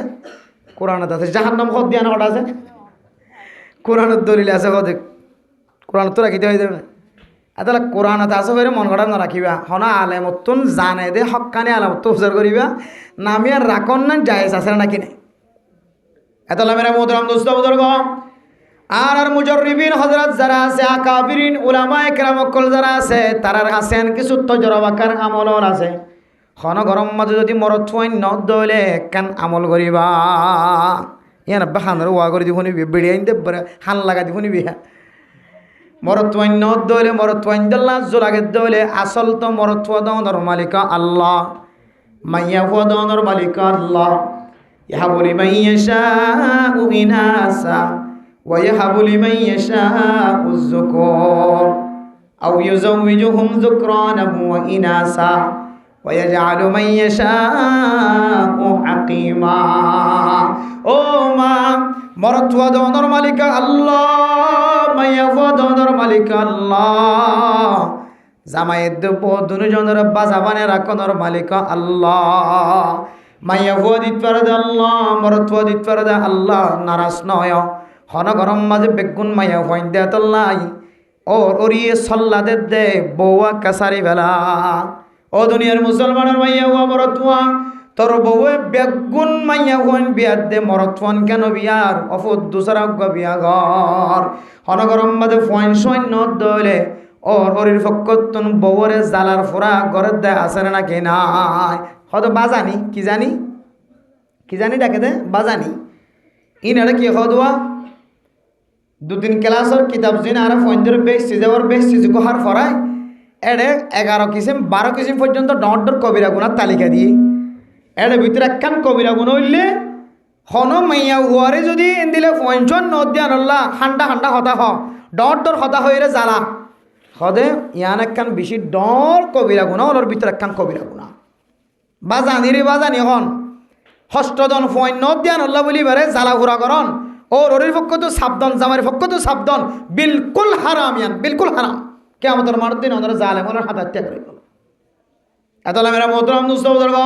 কোরআনত আছে, জাহান্নাম হদ দিয়ে আনার অর্ডার আছে কোরআনের দলিল আছে। হদে কোরআন তো রাখিতে হয়ে যাবে না। তাহলে কোরআনত আছে হয়ে মন গড়া না রাখিবা। হনা আলেমতন জানে দে হকানি আলেমত উজার করিবা নামি আর রাখন না জায়েজ আছে না কিনে। এতলা মেরা মোহতারাম দোস্ত বুজুর্গ আর মুজাররিবিন হযরত যারা আছে, আকাবিরিন উলামায়ে কেরামকল যারা আছে, তারার আছেন কিছু তজরবাকার আমলর আছে। খন গরম মাঝে যদি মরত থুয়াইন নদ দলে কান আমল করিবা। ইয়ান আব্বা খানের ওয়া করে দিব নিবি বেড়ে আইন দেবরে হান লাগা দিব নিবি। মরত থুয়াইন নদ দলে মরত থুয়াইন দল্লা জোলাগে দলে আসল তো মরত থুয়া দর মালিকা আল্লাহ, মাইয়া হুয়া দর মালিকা আল্লাহ। ইয়াহাবু লিমান ইয়াশাউ ইনাসা ওয়া ইয়াহাবু লিমান ইয়াশাউ যুকুর আও ইউযাওয়িজুহুম যুকরানা ওয়া ইনাসা ويجعل من يشاء عقيما। ও মা মরত ওয়াদর মালিক আল্লাহ, মাইয়া ওয়াদর মালিক আল্লাহ, জামাইয়ের দেব দুজনের বাজাবানে রাখনের মালিক আল্লাহ। মাইয়া ওয়াদিত পারদে আল্লাহ, মরত ওয়াদিত পারদে আল্লাহ নারাজ নয়। হন গরম মাঝে বেগুন মাইয়া হইন দে আল্লাহ ওর ওরিয়ে সল্লাদের দে বউয়া কাসারি বেলা। ও দুনিয়ার মুসলমানের মাইয়া হুয়া মরতুয়া তোর বউয়ে বেগুন মাইয়া হুয়ান বিয়ার দে মরতুয়ান কেন বিয়ার অফুত দুসরা বিয়া ঘর হনগরম বাদে ফোয়াইন সোয়াইন নদ দলে ওর ওরির ফকতন বউরে জালার ফোরা ঘরের দে আসে নাকি নাই। হয়তো বাজানি কি জানি ডাকে দে বাজানি ইনারা কি হদুয়া দুদিন ক্লাসের কিতাব জিন আর ফোন ধরে বেশ যাওয়ার বেশ কোহার ফরায় এডে 11 কিসিম 12 কিসিম পর্যন্ত ডর কবিরা গুণার তালিকা দিয়ে এডে ভিতরে একখান কবিরা গুণ হইলে হন মাইয়া হুয়ারে যদি দিলে পঞ্চন নদিয়ান আল্লাহ হান্ডা হতা হ ডর হতা হইরে জ্বালা হদে ইয়ান একখান বেশি ডর কবিরা গুণা ওর ভিতরে একখান কবিরা গুণা বাজানি রে বাজানি হন হষ্টদন ফোন নদিয়ান আল্লাহ বলি বারে জ্বালা ঘুরা করন ও রোরের পক্ষ তো সাবধান জামার পক্ষ তো সাবধান বিলকুল হারাম ইয়ান বিলকুল হারাম। কিয়ামতের মাঠের দিন ওদের জালেমের হাত হত্যা করে গেল। এতলা মেরা মোহতারাম দোস্ত বুজুর্গ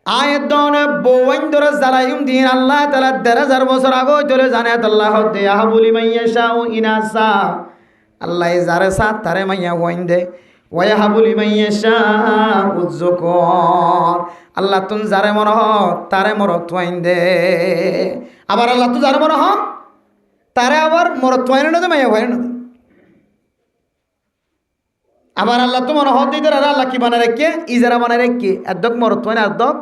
আয়াত দনে বউইন ধরে জালাইম দিন আল্লাহ তাআলা 1000 বছর আগে চলে জানে আল্লাহ দে ইয়াহাবু লিমান ইয়াশাউ ইনাসা আল্লাহ যারে সা তারে মাইয়া হইন দে ওয়া ইয়াহাবু লিমান ইয়াশাউ যুকুর আল্লাহ তুন যারে মন হ তারে মরত হইন দে। আবার আল্লাহ তু যারে মন হ তারে আবার মরত হইন না মাইয়া হইন না। আবার আল্লাহ তো মনে হতে দিতে আল্লাহ কি বানায় রেখে ইজারা বানায় রেখে একদক মরত হয় না একদক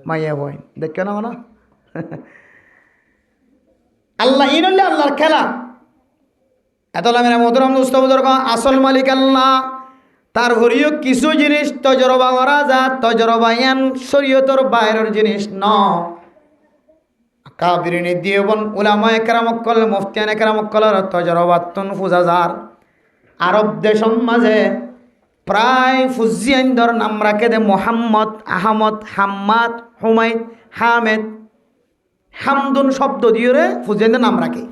মাইয়া বইন দেখে না মানে আল্লাহ ইনলে আল্লাহর খেলা। এতলা মেরা মোহতারাম দোস্ত বুজুর্গ আসল মালিক আল্লাহ। তার ঘরিও কিছু জিনিস তজরবা করা যা তজরবায়ান শরীয়তর বাইরের জিনিস ন কাবিরিনে দিয়েবন উলামায়ে কেরামকল মুফতিয়ানে কেরামকলের তজরবাতুন ফুজাজার আরব দেশম মাঝে প্রায় ফুজিয়ানদের নাম রাখে দে মোহাম্মদ আহমদ হাম্মাদ হুমায়দ হামেদ হামদুন শব্দ দিয়ে রে ফুজিয়ানদের নাম রাখে।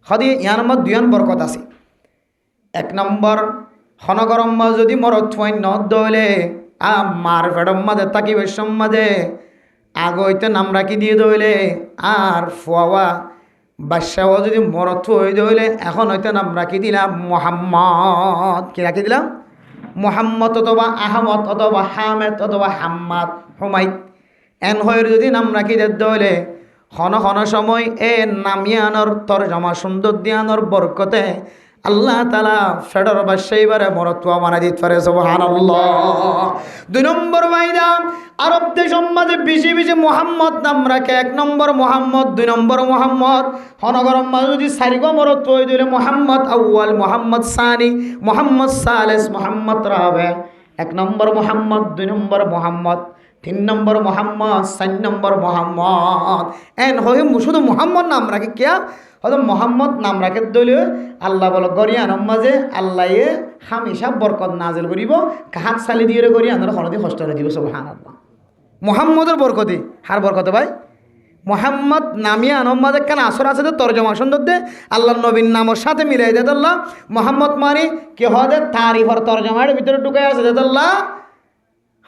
হদি ইয়ার মধ্যে দুয়ান বরকত আছে। 1 নম্বর হনগরম যদি মরত হইন নদ দলে মার ফেডম মাঝে তাকিবের সম্মাদে আগে হইতে নাম রাখি দিয়ে দইলে আর ফুয়াওয়া বাদশাহ যদি মরত হয়ে দইলে এখন হইতে নাম রাখি দিলাম মোহাম্মদ। কি রাখি দিলাম? মোহাম্মদ অথবা আহমদ অথবা হামেদ অথবা হাম্মাদ হুমাইদ এন হয়ে যদি নাম রাখি দিয়ে দইলে ক্ষণ ক্ষণ সময় এ নামিয়ানোর তরজমা সুন্দর দিয়ানোর বরকতে আল্লাহ তালা ফেডর বা সেইবারে মরত্বা মানা দিতে পারে। সুবহানাল্লাহ। 2 নম্বর বাইদা আরব দেশ মাঝে বেশি বেশি মোহাম্মদ নাম রাখে। 1 নম্বর মোহাম্মদ, 2 নম্বর মোহাম্মদ। হনগরম মাঝে যদি 4 গো মরত্ব হয়ে দিলে মোহাম্মদ আউয়াল, মোহাম্মদ সানি, মোহাম্মদ সালেস, মোহাম্মদ রাবে। 1 নম্বর মোহাম্মদ, 2 নম্বর মোহাম্মদ, 3 নম্বর মোহাম্মদ, 4 নম্বর মোহাম্মদ। এন হয়ে শুধু মোহাম্মদ নাম রাখে কিয়া হয়তো মোহাম্মদ নাম রাখে দলীয় আল্লাহ বল গরিয়ান মাঝে আল্লাহ হামেশা বরকত নাজেল করিব। কাহাত চালি দিয়ে গরিয়ানোর হলদি কষ্ট দিব। সুবহানাল্লাহ। মোহাম্মদের বরকতি হার বরকতে ভাই মোহাম্মদ নামিয়া আনম্মাদ কেন আসর আছে তর্জমা সুন্দর দে আল্লাহ নবীর নামের সাথে মিলাই দে আল্লাহ মোহাম্মদ মানি কে হদে তারিফর তর্জমার ভিতরে ঢুকে আছে আল্লাহ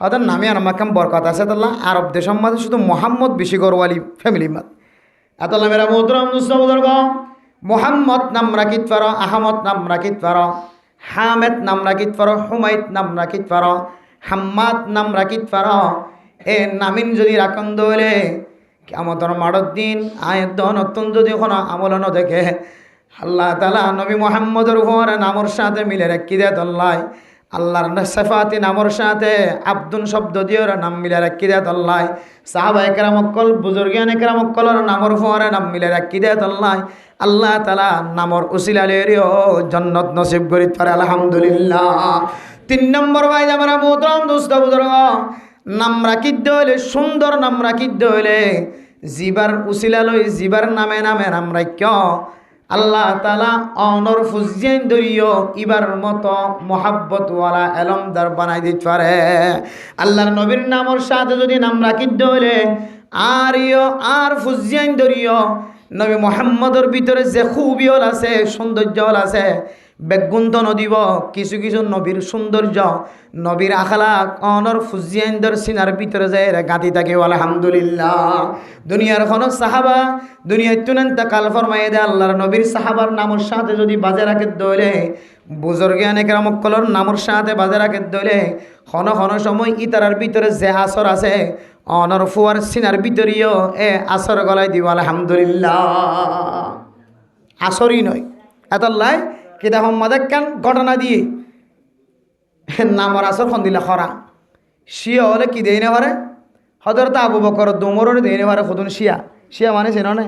হদের নামিয়া আনম্মা কেম বরকত আছে আল্লাহ। আরব দেশের মাঝে শুধু মোহাম্মদ বেশি গরওয়ালি ফ্যামিলি মাত এতলা মেরা মোহতরম বুজুর্গ। মোহাম্মদ নাম রাখিত পারো, আহমদ নাম রাখিত পারো, হামেদ নাম রাখিত পারো, হুমাইদ নাম রাখিত পারো, হাম্মাদ নাম রাখিত পারো। এ নামিন যদি রাখন দলে কেমতর মাড়র দিন আয়ত নতুন যদি কোনো আমল ন দেখে আল্লাহ তালা নবী মোহাম্মদের উপর নামর সাথে মিলে রাখি দেয় তল্লাই আল্লাহর সেফাতি নামর সাথে আব্দুল শব্দ দিয়ে নাম মিলে রাখি দেয় তল্লাই সাহাবা একরাম অক্কল বুজুর্গান একরাম অক্কলর নামর উপরে নাম মিলে রাখি দেয় তল্লাই আল্লাহ তালা নামর উসিলালেরিও জন্নত নসিব করিত পারে আলহামদুলিল্লাহ। 3 নম্বর ভাই আমরা মোহতরম দোস্ত বুজুর্গ নাম রাখিত হইলে সুন্দর নাম রাখিত হইলে জিবার উসিলালই জিবার নামে নামে নাম রাখ্য আল্লাহ তালা অনর ফুজিয়ান দরিয় ইবার মতো মোহাব্বতওয়ালা এলমদার বানাই দিতে পারে। আল্লাহর নবীর নামর সাথে যদি নাম রাখিত হইলে আর ফুজিয়ান দরিয় নবী মোহাম্মদর ভিতরে যে খুবিয়ল আছে সৌন্দর্যল আছে বেগুন্ত নদীব কিছু কিছু নবীর সৌন্দর্য নবীর আখলাক অনর ফুজিয়ানদের সিনার ভিতরে যায় গাঁতি থাকে আলহামদুলিল্লাহ। দুনিয়ার কোনো সাহাবা দুনিয়ায় তুনেন তা কাল ফরমাই দে আল্লাহর নবীর সাহাবার নামর সাথে যদি বাজে রাখে দইলে বুজুর্গান একরামকলর নামর সাথে বাজে রাখে দইলে ক্ষণ ক্ষণ সময় ইতারার ভিতরে যে আসর আছে অনর ফুয়ার সিনার ভিতরেও এ আসর গলায় দিব আলহামদুলিল্লাহ। আসরই নয় এত লাই কিতা সম্মাদান ঘটনা দিয়ে নামর আসর খন দিলা খরা শিয়া হলে কি দেই না পারে হজরত আবু বকর দোমরের দেই না পারে খুদুন শিয়া শিয়া মানে চেন না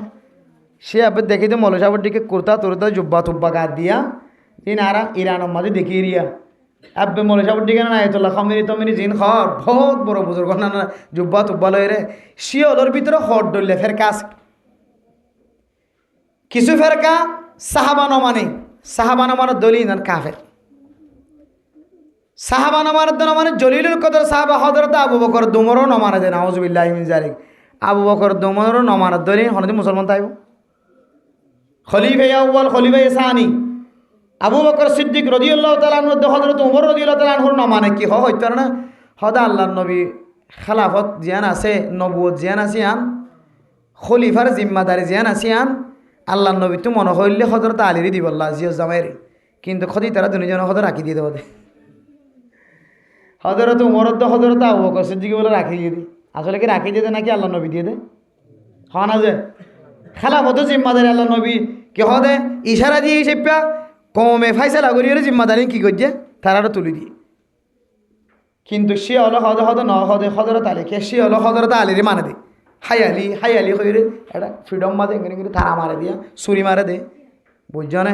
শিয়া দেখিতে মৌলসাবর দিকে কুর্তা তুর্তা জুব্বা তুব্বা গাত দিয়া দিন আর ইরানের মাঝে দেখি রিয়া আব্বে মৌলসাবর দিকে না আয়তুল্লাহ খামিনি তমিনি জিন খর বহুত বড় বুজুর্গ না জুব্বা তুব্বা লয় রে শিয়া হলোর ভিতরে হট ডললে ফের কাজ কিছু ফেরকা সাহাবানো মানে সাহাবানা মানে দলিল আর কাফের সাহাবানা মানে জলিলুল কদর সাহাবা হযরত আবু বকর দুমরও নমানা দেন আউযুবিল্লাহি মিন যালিক আবু বকর দুমরও নমানা দলিল হনদি মুসলমান তাইব খলিফা আউয়াল খলিফা সানি আবু বকর সিদ্দিক রাদিয়াল্লাহু তাআলা আনহু হযরত ওমর রাদিয়াল্লাহু তাআলা আনহুর নমানে কি হইতো না হদা আল্লাহর নবী খেলাফত জিয়ান আছে নবুয়ত জিয়ান আছে আন খলিফার জিম্মাদারি জিয়ান আছে আন আল্লাহর নবী তো মনে হইলে হযরত আলীরই দিব আল্লাহ জিয়া জামাইরে কিন্তু খদি তারা দুইজন হদ রাখি দিয়ে দেব হযরত ওমর হযরত আবু বকর সিদ্দিক বলে রাখি দিয়ে দি আসলে কি রাখি দিয়ে নাকি আল্লাহর নবী দিয়ে দে হয় না যে খেলাফত জিম্মাদারি আল্লাহর নবী কি হদে ইশারা দিয়ে সেপা কমে ফাইসালা করিয়ে জিম্মাদারি কি করছে তারা তুলি দিয়ে কিন্তু সে হলো হদে হদে ন হদে হজরত আলী কে সে হলো হজরত আলীরে মানে দে হাই আলী কইরে এটা ফ্রিডম মাঝে এখানে কিন্তু তারা মারে দিয়া ছুরি মারে দে বুঝছ না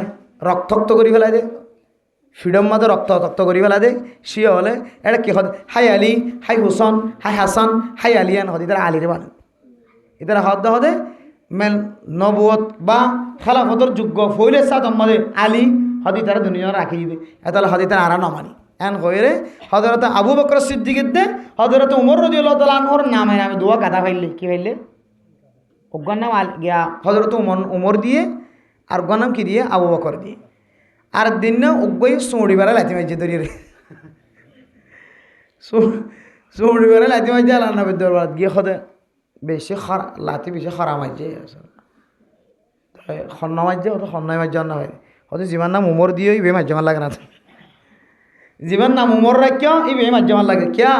রক্তাক্ত করি ফেলাই দে ফ্রিডম মাঝে রক্তাক্ত করি ফেলাই দে সে হলে এটা কি হদ হাই আলী হাই হুসন হাই হাসান হাই আলিয়ান হদি তারা আলীরে মানে এদের হদ হদে মেল নবুয়ত বা খেলাফতর যোগ্য ফইলে সাত মাঝে আলী হদি তারা দুনিয়া রাখি দিবে এতালে হদি তারা আরা নমানি এন কইরে হযরত আবু বকর সিদ্দিকের দে হযরত ওমর রাদিয়াল্লাহু তাআলা আনহুর নামে নামে দোয়া গাদা পাইলে কি পাইলে ওগর নাম গিয়া হযরত ওমর দিয়ে আর ওগর নাম কি দিয়ে আবু বকর দিয়ে আর দিন না ওগই সুড়ি বেড়া লাইতে মাইছে ধরিয়ে রে সুড়ি বেড়া লাইতে মাইছে আল্লাহ নবীর দরবার গিয়ে খদে বেশি লাতি বেশি খরা মারছে খন্ন মারছে হয়তো খন্নাই মারছে না হয় হয়তো জীবন নাম উমর দিয়ে বে মারছে আমার লাগে না জীবন নাম উমর রাখিও এই বে মারছে আমার লাগে কিয়া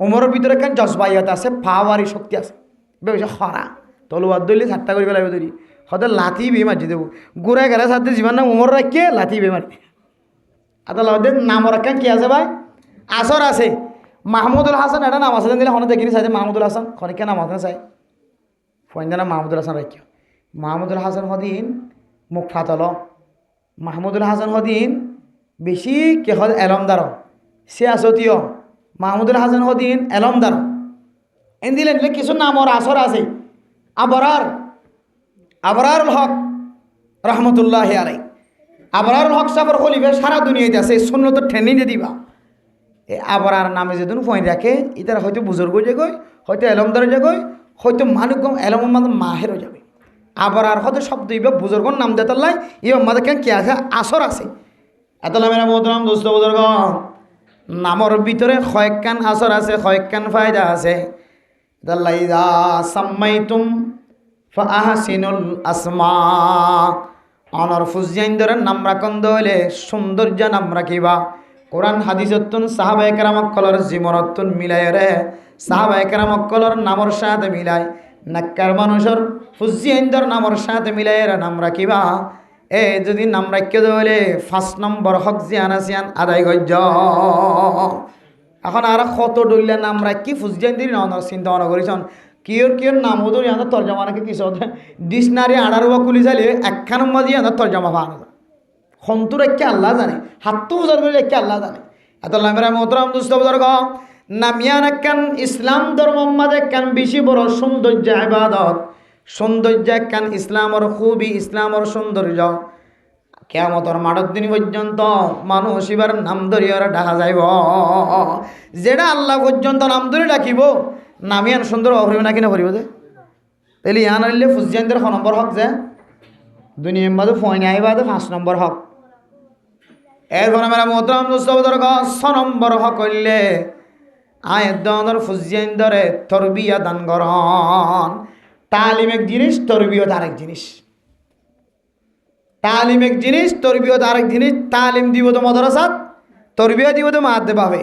উমরের ভিতরে কেন জজবাইয়াত আছে পাওয়ারি শক্তি আছে বেশি খরা তলুয়ার দলি ঠাট্টা করে পেলাইব ধরি হয়তো লাথি বে মারছে দেবো ঘুরে গেলে সাথে জীবন নাম উমর রাখিয়ে লাথি বে মারি আদালতের নাম রাখা কি আছে ভাই আসর আছে মাহমুদুল হাসান এটা নাম আছে দিলে হনে দেখিনি চাইছে মাহমুদুল হাসান খনিকে নাম আছে চাই ফোন জানা মাহমুদুল হাসান রাখিও মাহমুদুল হাসান হদিন মুখ ফাতল মাহমুদুল হাসান হদিন বেশি কে হদ এলমদার সে আসতীয় মাহমুদুল হাসান হদিন এলমদার এন দিলে কিছু নামর আসর আছে আবরার আবরারুল হক রহমতুল্লাহ আলাই আবরারুল হক সাহেবের খলিফা সারা দুনিয়াতে আছে সুন্নত ট্রেনিং দিয়ে দিবা এই আবরার নামে যেদিন ফোন রাখে ইতার হয়তো বুজুর্গ যাগই হয়তো এলমদার যাগই হয়তো মানুষ এলমের মাঝে মাহেরও যাবে আবরার হয়তো শব্দ ইবা বুজুর্গর নাম দেতাল্লাই ই আমাদের কেন কে আছে আসর আছে এতলা মেরা মোহতরাম দোস্ত বুজুর্গ নামর ভিতরে কয়েকখান আসর আছে কয়েকখান ফায়দা আছে দাল্লাইদা সাম্মাইতুম ফাআহসিনুল আসমা অনর ফুজিয়াইন্দরের নাম রাখন দলে সৌন্দর্য নাম রাখিবা কোরআন হাদিসতুন সাহাবায়ে কেরাম কলর জীবনতুন মিলায় রে সাহাবায়ে কেরাম কলর নামর সাথে মিলায় নাক্কার মানুষের ফুজিয়াইন্দর নামর সাথে মিলায় রে নাম রাখিবা এ যদি নাম রাখিয়ে দলে 5 নম্বর হক জিয়ান আসিয়ান আদায় গজ্জ এখন আর কত ডইলে নাম রাখি ফুজিয়াইন্দির নর চিন্তা ভাবনা করিছন কিয়র নাম ওদের ইয়াদের তর্জমা নাকি কিছু ডিকশনারি আড়ারুয়া খুলি চাইলে একখান মাঝে ইয়াদের তর্জমা পাওয়া যায় সন্তুর একে আল্লাহ জানে হাতটো বুঝার করে একে আল্লাহ জানে এত লামেরা মোহতরাম দুস্থ বুজুর্গ নামিয়ান একখান ইসলাম ধর্ম মাঝে একখান বেশি বড় সৌন্দর্য ইবাদত সৌন্দর্য একখান ইসলামর খুবই ইসলামর সৌন্দর্য কিয়ামতের মাঠের দিন পর্যন্ত মানুষ এবার নাম ধরিয়ার ডাকা যাইব যেটা আল্লাহ পর্যন্ত নাম ধরে ডাকিব নামিয়ান সুন্দর অভরিব না কিনা ভরিব যে তাহলে ইয়ান আনলে ফুজিয়ানদের 6 নম্বর হক যে দুনিয়ার মাঝে ফয়নে আইবাদে 5 নম্বর হক এরপর আমরা মোহতরাম দোস্ত বুজুর্গ 6 নম্বর হক হইলে আয়াত দনের ফুজিয়ানদরে তরবিয়া দান করন তালিম এক জিনিস তরবিয়ত আরেক জিনিস তালিম এক জিনিস তরবিয়ত আরেক জিনিস তালিম দিব তো মাদ্রাসাত তরবিয়া দিব তো মাদ্দে পাবে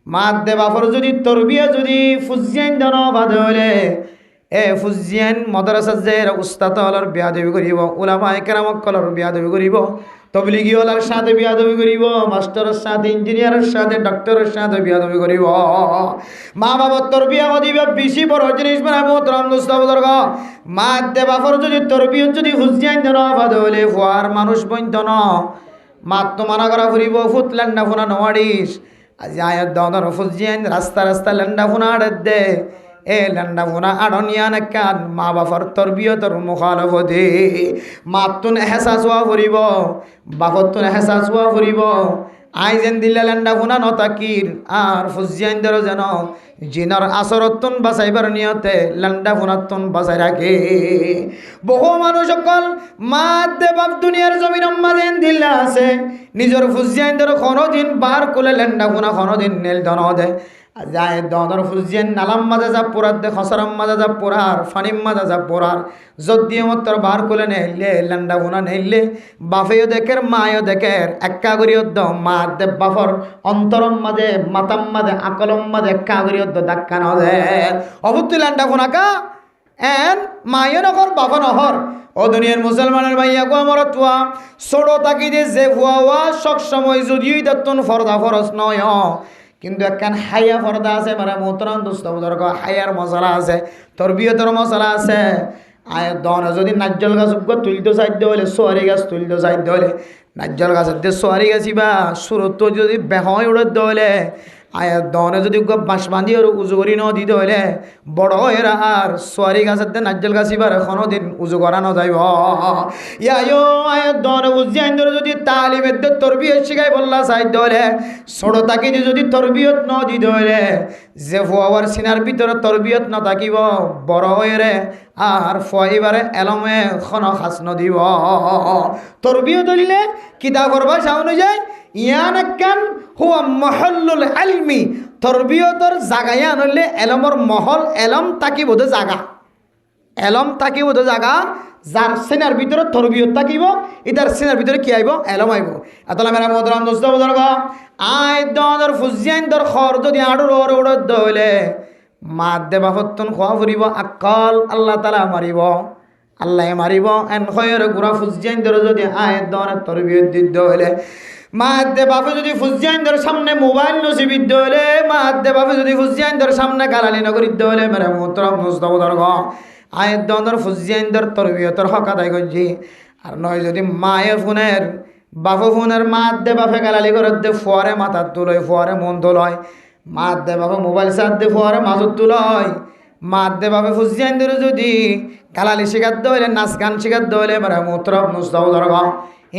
মাদ্দে বাফর যদি তরবিয়া যদি ফুজিয়ান দান বাদে হলে এ ফুজিয়ান মাদ্রাসাত যে উস্তাদ হলার বিয়াদবি করিব উলামা একরাম কলর বিয়াদবি করিব তবলিগি হলার সাথে বিয়াদবি করিব মাস্টারের সাথে ইঞ্জিনিয়ারের সাথে ডক্টরের সাথে বিয়াদবি করিব মা বাবার তরবিয়া দিবে বেশি বড় জিনিস মানে মোহতরাম দোস্ত বুজুর্গ মাদ্দে বাফর যদি তরবিয়ত যদি ফুজিয়ান দান বাদে হলে ফুয়ার মানুষ বইন্ত ন মাত মানা করা ফুরিব ফুট লেন্ডা ফোনা নোয়ারিস আজ আয়াত দনের ফুজিয়ান রাস্তা রাস্তা লেন্ডা ফোনা আড়ে দে এ লেন্ডা ফোনা আড়নিয়ান কান মা বাবার তরবিয়তর মুখালফতে মাতুন এহসাস হওয়া ফুরিব বাপতুন এহসাস হওয়া ফুরিব আই যেন দিলে লেন্ডা ফোনা নতাকির আর ফুজিয়ানদের যেন জিনার আসরতুন বাঁচাইবার নিয়তে লেন্ডা ফোনাতুন বাঁচাই রাখে বহু মানুষ সকল মাদ্দে বাপ দুনিয়ার জমিন মাদেন দিল্লা আছে নিজের ফুজিয়ানদের কোনোদিন বার কোলে লেন্ডা ফোনা কোনোদিন নেল দন দে যায় দনের ফুজিয়ান নালাম মাঝে যা পোড়ার দে খসরাম মাঝে যা পোড়ার ফানিম মাঝে যা পোড়ার যদিও মতর বার কোলে নেইলে লেন্ডা ফোনা নেইলে বাফেও দেখের মায়ও দেখের একা করিয়দ্দ মা দে বাফর অন্তরম মাঝে মাতাম মাঝে আকলম মাঝে একা করিয়দ্দ ডাক্কা ন দে অবুত্তি লেন্ডা ফোনাকা এন মায়ও নকর বাবা নহর ও দুনিয়ার মুসলমানের ভাইয়া গো আমার তুয়া ছোটো তাকি দিয়ে যে ফুয়া সব সময় যদিও দত্তন ফরদা ফরস নয় কিন্তু একখান হাইয়া ফরদা আছে মানে মোহতরাম দোস্ত বুজুর্গ হাইয়ার মশলা আছে তরবিয়তের মশলা আছে আয় দন যদি নাজ্জল গাছ তুলতে চাইতে হলে সোয়ারি গাছ তুলতে চাইতে হলে নাজ্জল গাছের দিয়ে সোয়ারি গাছি বা সুরত যদি বেহয় উড়তে হলে আয় দনে যদি বাঁশ বাঁধি আর উজু করি ন দিতে হলে বড় এরা আর সোয়ারি গাছের দিয়ে নাজ্জল গাছিবার এখনো দিন উজু করানো যাইব ইয়ায়ো আয় দনে উজিয়ান ধরে যদি তালিমের দিয়ে তরবিয়ত শিখাই বললা চাইতে হলে ছোট তাকি যদি তরবিয়ত ন দিতে হলে যে ফুয়ার সিনার ভিতরে তরবিয়ত ন থাকিব বড় হয়ে আর ফুয়াইবারে এলমে খন খাস নদিব তরবিয়ত হইলে কিতাবর ভাষা অনুযায়ী ইয়ান একখান হুয়া মহল্লুল আলমি তরবিয়তর জাগায় আনলে এলমর মহল এলম তাকি বোধে জাগা এলম থাকিব তো জায়গা যার সেনার ভিতরে তরবিয়ত থাকিব ইতার সেনার ভিতরে কি আইব এলম আইব আতলা মেরা মোহতরাম দোস্ত বুজুর্গ আয় দর ফুজিয়ান দর খর যদি আড়ুর ওর উড়ত দইলে মাত দেবা হত্তন খোয়া ফুরিব আকল আল্লাহ তালা মারিব আল্লাহ মারিব এন খয়ের গুড়া ফুজিয়ান দর যদি আয় দর তরবিয়ত দিত হইলে মাত দে বাপে যদি ফুজিয়ানদের সামনে মোবাইল নসিবিদ্ধ হলে মাত দে বাপে যদি ফুজিয়ানদের সামনে গালালি নগরিদ্ধ হলে মেরে মোহতরম মুস্তফা দরগ আয়ের দর ফুজিয়ানদের তরবিয়তের হক আদায় করছি আর নয় যদি মায়ে ফোনের বাপু ফোনের মাত দে বাপে গালালি করে দে ফোয়ারে মাথার তুলয় ফোয়ারে মন তোলয় মাত দে বাপে মোবাইল সাত দে ফোয়ারে মাথুর তুলয় মাত দে বাপে ফুজিয়ানদের যদি গালালি শিখাতে হইলে নাচ গান শিখাতে হইলে মেরে মোহতরম মুস্তফা দরগ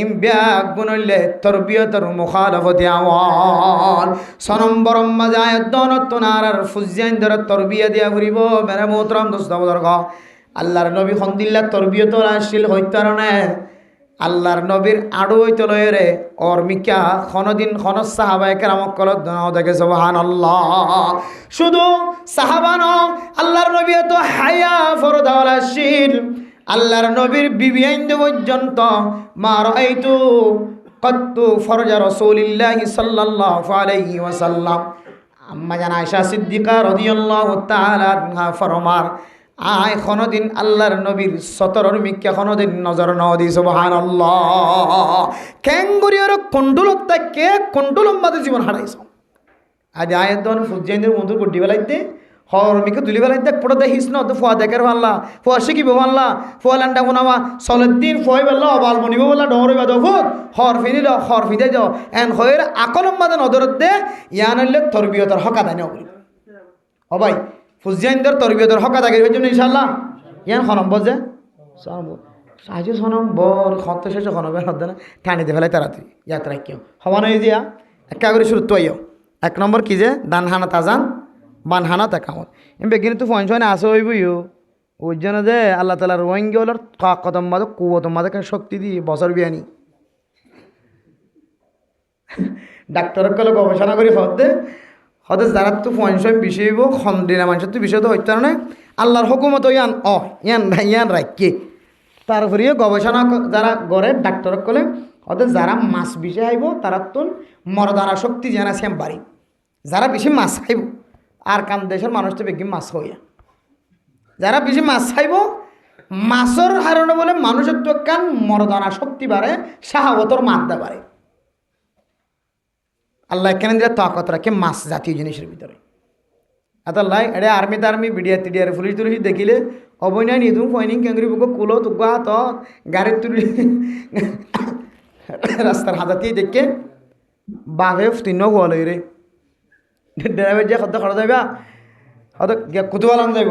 ইমব্যাগ গুনলে তরবিয়তর মুখালফতি আওয়াল সনম্বরম মাজায়ত দনতনার ফুজিয়ান দর তরবিয়া দিয়া ঘুরিব মেরে মোহতরম দোস্ত বুজুর্গ আল্লাহর নবী খন্দিল্লা তরবিয়ত আসিল হইতারণে আল্লাহর নবীর আড়ু হইতে লয়রে ওর মিকা খনদিন খন সাহাবায়ে কেরামক কলত দনাও দেখে সুবহানাল্লাহ শুধু সাহাবানো আল্লাহর নবী তো হায়া ফরদাওয়াল আসিল আল্লাহর নবীর বিবি আইন্দু পর্যন্ত মা রাআইতু কত্তু ফরজা রাসূলিল্লাহি সাল্লাল্লাহু আলাইহি ওয়াসাল্লাম আম্মা জান আয়েশা সিদ্দিকা রাদিয়াল্লাহু তাআলা আনহা ফরমার আয় কোনদিন আল্লাহর নবীর সতরর মিক্কা কোনদিন নজর নদি সুবহানাল্লাহ ক্যাঙ্গুরিয়র কন্ডুলত তাকে কন্ডুলম বাদে জীবন হারাইছ আজ আয়ের দন ফুজিয়ানদের মধুর গড্ডি বেলাইতে হর মিকে তুলি বেলাইতে পড়ে দেখিস না তো ফুয়া দেখার ভাল্লা ফুয়া শিখিব ভাল্লা ফুয়া লান্ডা গুনাওয়া সলের দিন ফুয়াই বেলা অবাল মনিব বলা ডহরে বাদ ফুট হর ফিনিল হর ফিদে যাও এন হয়ের আকলম বাদে নজরত দে ইয়ান হইলে তরবিয়তের হকা দানি অবলি ও ভাই ফুজিয়ানদের তরবিয়তের হকা দাগের হয়ে জন্য ইনশাল্লাহ ইয়ান খনম্বর যে সাহায্য সনম্বর খত শেষ খনবের হদ্দে না ঠানিতে ফেলাই তাড়াতাড়ি ইয়াত্রা কেউ হওয়া নয় দিয়া একা করে শুরু তো আইও এক নম্বর কি যে দান হানা তাজান বান হানা তাকামত এম বেগিনে তো ফোন শোনে আসে হইবইও ওই জন্য যে আল্লাহ তালার রোহিঙ্গি হলোর কতম মাদক কুয়তম মাদক শক্তি দিয়ে বছর বিয়ানি ডাক্তারের কলে গবেষণা করি হতে যারা তো ফোন শোন বিষয় হইব খন্দিনা মানুষের তো বিষয় তো হইতে না আল্লাহর হুকুমত ইয়ান ইয়ান রাখকে তারপরেও গবেষণা যারা করে ডাক্তারের কলে হতে যারা মাছ বিষে আইব তারা তো মরদানা শক্তি জানা শ্যাম বাড়ি যারা বেশি মাছ খাইব আর কান দেশের মানুষ তো বেশি মাছ হইয়া যারা বেশি মাছ খাইব মাছের হারণে বলে মানুষের তো কান মরদানা শক্তি বাড়ে শাহাবতর মাদ্দা বাড়ে আল্লাহ কেন দিলে তাকত রাখে মাছ জাতীয় জিনিসের ভিতরে আল্লাহ এটা আর্মি তার্মি বিডিআর টিডিআর পুলিশ টুলিশ দেখিলে অবৈনায় নিদুম ফয়নিং কেঙ্গুরি বুক কুলো তুকা হাত গাড়ির তুলি রাস্তার হাজাতেই দেখে বাঘে তিন হল রে ড্রাইভার যে হদ্দ খড়া যাইবা হয়তো কুতুবালান যাইব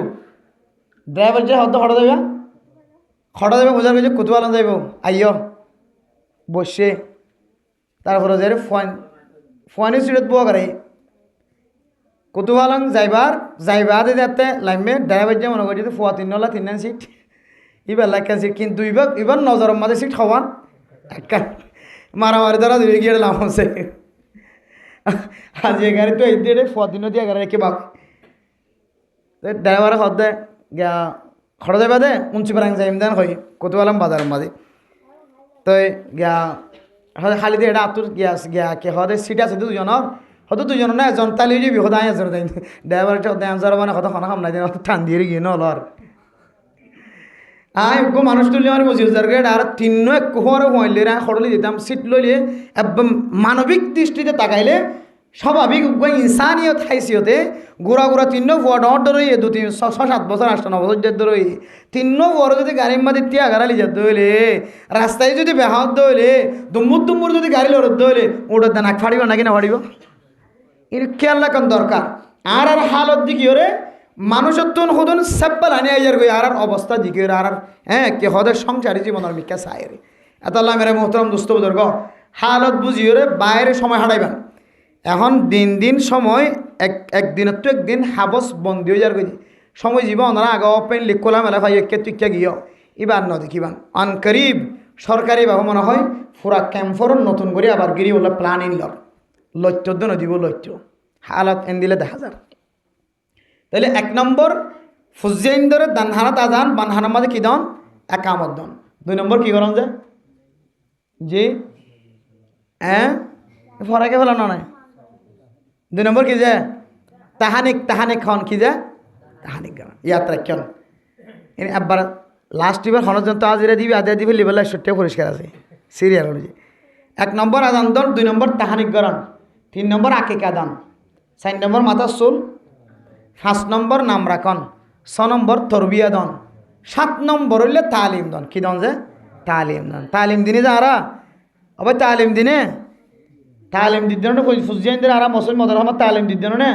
ড্রাইভার যে হদ্দ খড়া যাবে বোঝার গেছে কুতুবালান যাইব আইয় বসে তারপরে যে ফোয়ানি সিটত বুয়া করে কুতুবালাং যাইবা যাতে লাগবে ড্রাইভার যে মনে করছে ফোয়া তিন সিট এবার লাইকান সিট কিন্তু এবার নজরের মাঝে সিট খাওয়ান একটা মারামারি দ্বারা ধরে গিয়ে লাভ আছে আজ এই গাড়ি তো এই দিয়ে ফদিনও দিয়ে গাড়ি রেখে বাক ড্রাইভারে খদ দে গিয়া খড় যাইবা দে উঞ্চি পারাং যাইম দেন হই কত আলাম বাজারের মাঝে তো গিয়া খালি দিয়ে এটা আতুর গিয়া কে হদে সিট আছে দুজনের হয়তো দুজনের না এজন তালি যাবি হদা এজন দেয় ড্রাইভারটা আনসার মানে হয়তো খানা খাম নাই দেন টান দিয়ে গিয়ে নল আর গো মানুষ তুললে আমার 25,000 গেট আর তিন এক কুহরে হইলে খড়লি দিতাম সিট লইলে একদম মানবিক দৃষ্টিতে তাকাইলে স্বাভাবিক ইনসানিয়ত হাইসিয়তে গোড়া তিন ফুয়া ডর ধরে 6-7 বছর 8-9 বছর যে ধরে তিন ফুয়ার যদি গাড়ির মাঝে তিয়া গাড়ালি যেতে হইলে রাস্তায় যদি বেহাত দইলে দুম্মুর যদি গাড়ি লড়ত দইলে ওটার দানাক ফাড়িব নাকি না ফাড়িব এর খেয়াল রাখান দরকার আর হালত দিকে ওরে মানুষের তো হদন সেব্বাল আনি আইয়ার গই আর অবস্থা দিকে আর কে হদের সংসারী জীবনের মিকা সাইরে এতাল্লাহ মেরে মোহতরম দোস্ত বুজুর্গ হালত বুঝিয়ে রে বাইরে সময় হারাইবেন এখন দিন সময় একদিনের তো একদিন হাবস বন্দি হয়ে যার গই সময় জীবন ওনারা আগে অপেন লিখলা মেলা ভাই একে তুইকা গিয়ে এবার ন দেখিবান আনকরিব সরকারিভাবে মনে হয় পুরা ক্যাম্পর নতুন করে আবার গিরি বলে প্ল্যান ইনলর লজ্জ দিব লজ্জ হালত এন দিলে দেখা যার তাহলে 1 নম্বর ফুজিয়াইন ধরে দানহানাত আজান বানহানার মাঝে কি দন একামত দন 2 নম্বর কি করেন যে জি ফরাকে ফেলানো নাই 2 নম্বর কি যে তাহানিক খন কি যে তাহানিক গান ইয়াত্রা কেন একবার লাস্ট এবার হনযন্ত্র আজিরা দিবি আদিয়া দিবি লিবেলা 60 পরিষ্কার আছে সিরিয়াল অনুযায়ী 1 নম্বর আজান দন 2 নম্বর তাহানিক গরণ 3 নম্বর আকিকা দান 4 নম্বর মাথা চুল 5 নম্বর নাম রাখন 6 নম্বর তরবিয়া দন 7 নম্বর হইলে তালিম দন কি দন যে তালিম দন তালিম দিনে যারা আবার তালিম দিনে তালিম দিদ্দন ফুজিয়াইনদের আরা মসজিদ মদর রহমত তালিম দিদ্দন না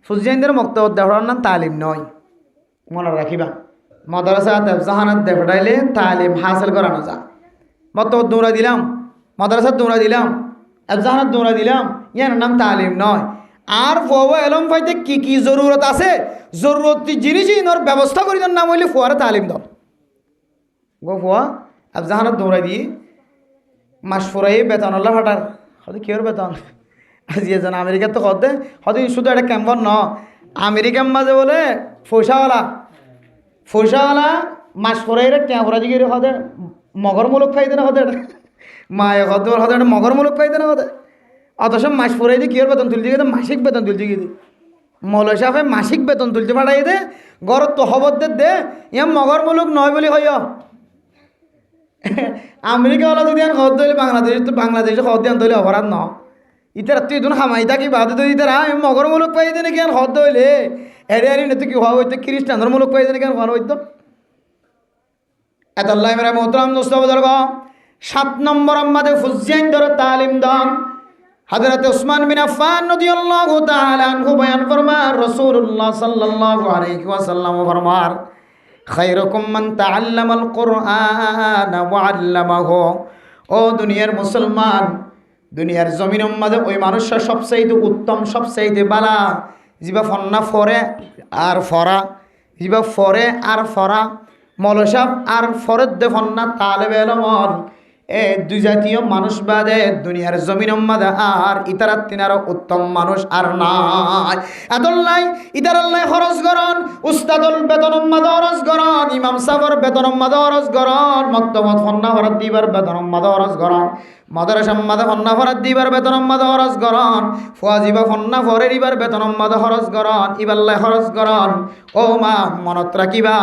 ফুজিয়াইনদের মক্তব দেওয়ার নাম তালিম নয় মনে রাখিবা মাদ্রাসা জাহানাত দেফাইলে তালিম হাসিল করানো যা মক্তব দৌড়া দিলাম মাদ্রাসা দৌড়া দিলাম জাহানাত দৌড়া দিলাম ইয়ার নাম তালিম নয় আর ফুয়া এলম ফাইতে কি কি জরুরত আছে জরুরত জিনিসই ইনোর ব্যবস্থা করি দেন নাম হইলে ফুয়ারে তালিম দল গো ফুয়া জাহানাত দৌড়া দিয়ে মাস ফুরাই বেতন আল্লাহ ফাটার হয়তো কেউর বেতন আজি এজন আমেরিকার তো হতে হয়তো শুধু একটা ক্যাম্পর ন আমেরিকার মাঝে বলে ফৈসাওয়ালা মাস ফুরাই রে ট্যাঁ ফুরা দিকে হতে মগর মুলক খাইতে না হতে মায়ে হতে হতে একটা মগর মুলক খাইতে না হতে অথচ মাস ফুরাই দিয়ে কেউর বেতন তুলতে গিয়ে মাসিক বেতন তুলতে গিয়ে মৌলাই সাহেব মাসিক বেতন তুলতে পাঠাই দে গড়ত তো হবদ্দের দে ইয়া মগর মুলক নয় বলি হয় আমেরিকাওয়ালা যদি আর খদ দিলে বাংলাদেশে খদ দিয়ে আনতে অপরাধ ন ইতার তুই দুন হামাই থাকি বাদে তো ইতারা মগর মুলক পাই দেনে কেন খদ দইলে এরে আরি না তুই কি হওয়া হইতো খ্রিস্টানদের মুলক পাই দেনে কেন হওয়া হইতো এত আল্লাহ মেরা মোহতরাম দোস্ত বুজুর্গ 7 নম্বর আমাদের ফুজিয়াইন ধরে তালিম দান হযরত উসমান বিন আফফান রাদিয়াল্লাহু তাআলা আনহু বয়ান ফরমান রাসূলুল্লাহ সাল্লাল্লাহু আলাইহি ওয়াসাল্লাম ফরমান খায়রুকুম মান তাআল্লামাল কুরআন ওয়া আল্লামাহু ও দুনিয়ার মুসলমান দুনিয়ার জমিনের মাঝে ওই মানুষটা সবচেয়ে উত্তম সবচেয়ে বালা জিবা ফন্না ফরে আর ফরা জিবা ফরে আর ফরা মলসাব আর ফরদ দে ফন্না তালেবে ইলম এ দুই জাতীয় মানুষ বাদে দুনিয়ার জমিনের মাঝে আর ইতারা তিনারও উত্তম মানুষ আর নাই আদল্লাই ইতারাল্লাই খরচ গরন উস্তাদুল বেতনম মাদে খরচ গরন ইমাম সাহেবের বেতনম মাদে খরচ গরন মক্তবত ফন্না ফরদ দিবার বেতনম মাদে খরচ গরন মাদ্রাসার মাদে ফন্না ফরদ দিবার বেতনম মাদে খরচ গরন ফুয়াজিবা ফন্না ফরে দিবার বেতনম মাদে খরচ গরন ইবাল্লাই খরচ গরন ও মা মনত রাখিবা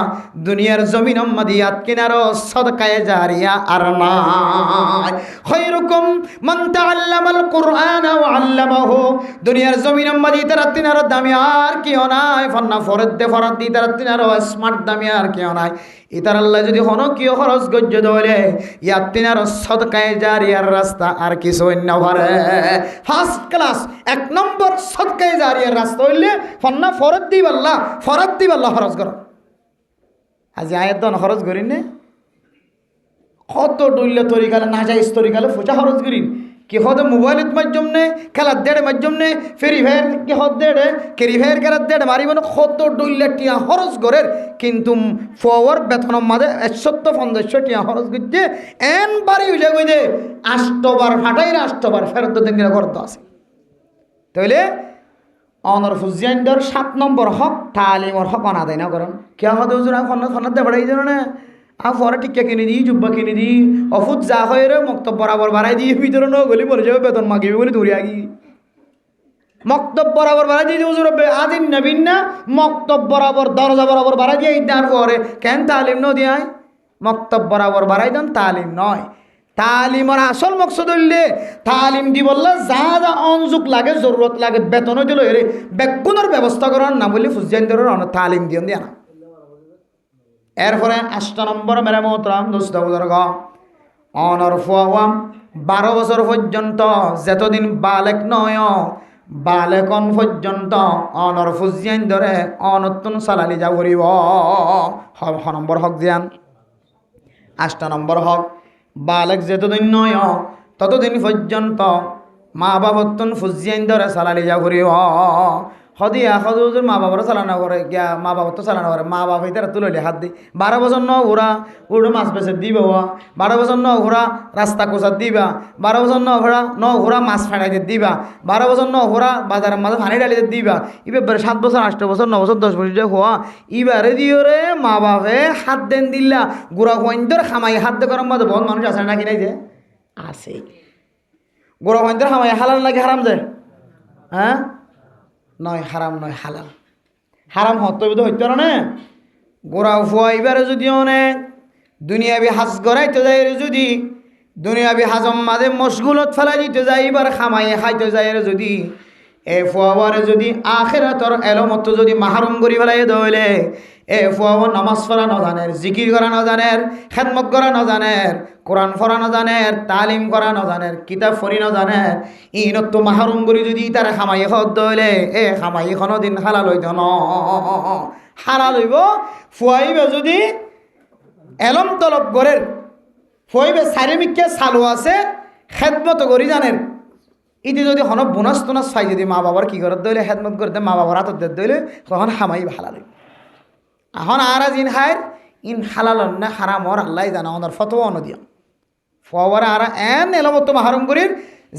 দুনিয়ার জমিনের মাঝে ইয়াত কিনারো সদকায়ে জারিয়া আর না খায়রুকুম মান তাআল্লামাল কুরআন ওয়া আল্লামাহু দুনিয়ার জমিনের মাঝে তারা তিনার দামি আর কি নাই ফন্না ফরদ দে ফরদ দি তারা তিনার স্মার্ট দামি আর কি নাই ইতার আল্লাহ যদি হনো কি খরচ গজ্জ দলে ইয়াত তিনার সদকায়ে জারিয়ার রাস্তা আর কিছু অন্য ভরে ফার্স্ট ক্লাস 1 নম্বর সদকায়ে জারিয়ার রাস্তা হইলে ফন্না ফরদ দিবাল্লাহ খরচ করো আজি আয়াত দন খরচ করিন নে কত ডুইলে তরিকালে না যাই তরিকালে ফুচা খরচ করিন কি হতে মোবাইলত মাধ্যম নে খেলার দেড়ে মাধ্যম নে ফেরি ফের কি হত দেড়ে কেরি ফের খেলার দেড়ে মারিব না কত ডুইলে টিয়া খরচ করের কিন্তু ফওয়ার বেতনের মাঝে 150 টিয়া খরচ করছে এন বাড়ি উঠে কই যে 8 বার ফাটাই 8 বার ফেরত দেন করতে আছে তাইলে অনর ফুজিয়াইনদের 7 নম্বর হক তালিমর হক না দেয় না করেন কে হতে হুজুর ফন্না দে বাড়াই যেন না ফরে টিকা কিনে দিই জুব্বা কিনে দিই অফুত যা হয় রে মক্তব বরাবর বাড়াই দিয়ে ভিতরে ন গলি মরে যাবে বেতন মাগিবি বলে দৌড়ে আগি মক্তব বরাবর বাড়াই দিয়ে হুজুর আদিন নবীন না মক্তব বরাবর দরজা বরাবর বাড়াই দিয়ে ইদার পরে কেন তালিম ন দিয়ায় মক্তব বরাবর বাড়াই দেন তালিম নয় তালিমর আসল মকসদ হইলে তালিম দি বললে যা যা অনজুক লাগে জরুরত লাগে বেতন দিল এরে বেগুনের ব্যবস্থা করার না বললে ফুজিয়াইনদের তালিম দিন দিয়া না এরপরে 8 নম্বর মেরে মোহতরাম দোস্ত বুজুর্গ অনর ফুয়া 12 বছর পর্যন্ত যতদিন বালেক নয় বালেকন পর্যন্ত অনর ফুজিয়াইন ধরে অনতুন সালালি যা করিব নম্বর হক দিয়ান 8 নম্বর হক বালেক যতদিন নয় ততদিন পর্যন্ত মা বাবতুন ফুজিয়াইন ধরে সালালি যা করিব সদিয়া সদুর মা বাবার চালানো করে গিয়া মা বাবার তো চালানো করে মা বাবা তারা তুলে হাত দি 12 বছর ন ঘোরা উড়ো মাছ বেচে দিবা 12 বছর ন ঘোরা রাস্তা কোচাত দিবা 12 বছর ন ঘোরা মাছ ফেড়াইতে দিবা 12 বছর ন ঘোরা বাজারের মাঝে পানি ডালিতে দিবা এবার 7 বছর 8 বছর 9 বছর 10 বছর যে হওয়া এবারে দিও রে মা বাপে হাত দেন দিল্লা গোড়া হইন্দর খামাই হাত দে করার মধ্যে বহুত মানুষ আছে নাকি নাই যে আছে গোড়া হইন্দর খামাই হালাল নাকি হারাম যে হ্যাঁ নয় হারাম নয় হালাল হারাম হতো হইতো না গোড়া ফুয়া এবারে যদি অনেক দুনিয়াবি হাজ গড়াইতে যায় যদি দুনিয়াবি হাজম মাঝে মশগুলত ফেলাই দিতে যায় এবার খামাইয়ে খাইতে যায় যদি এ ফুয়াবারে যদি আখেরাতর এলমত যদি মাহরুম করি ফেলাই দইলে এ ফুয়াব নামাজ পড়া নজানের জিকির করা নজানের খেদমত করা নজানের কোরআন পড়া নজানের তালিম করা নজানের কিতাব পড়ি নজানের ইনত মাহরুম করি যদি তার খামাই হত দইলে এ খামাই কোনো দিন হালাল হইত ন হালাল হইব ফুয়াইবে যদি এলম তলব গড়ের ফুয়াইবে চারিমিককে চালু আছে খেদমত করি জানেন ইতি যদি হন বোনাস টোনাস চাই যদি মা বাবার কি করত দইলে খেদমত করতে মা বাবার হাতত দে দইলে তখন খামাই হালাল হইব এখন আর ইন হায়ের ইন হালাল না হারামর আল্লাহ জানা ওনার ফতোয়া নদিয়া ফুয়াবার আর এন এলমত মাহরুম করির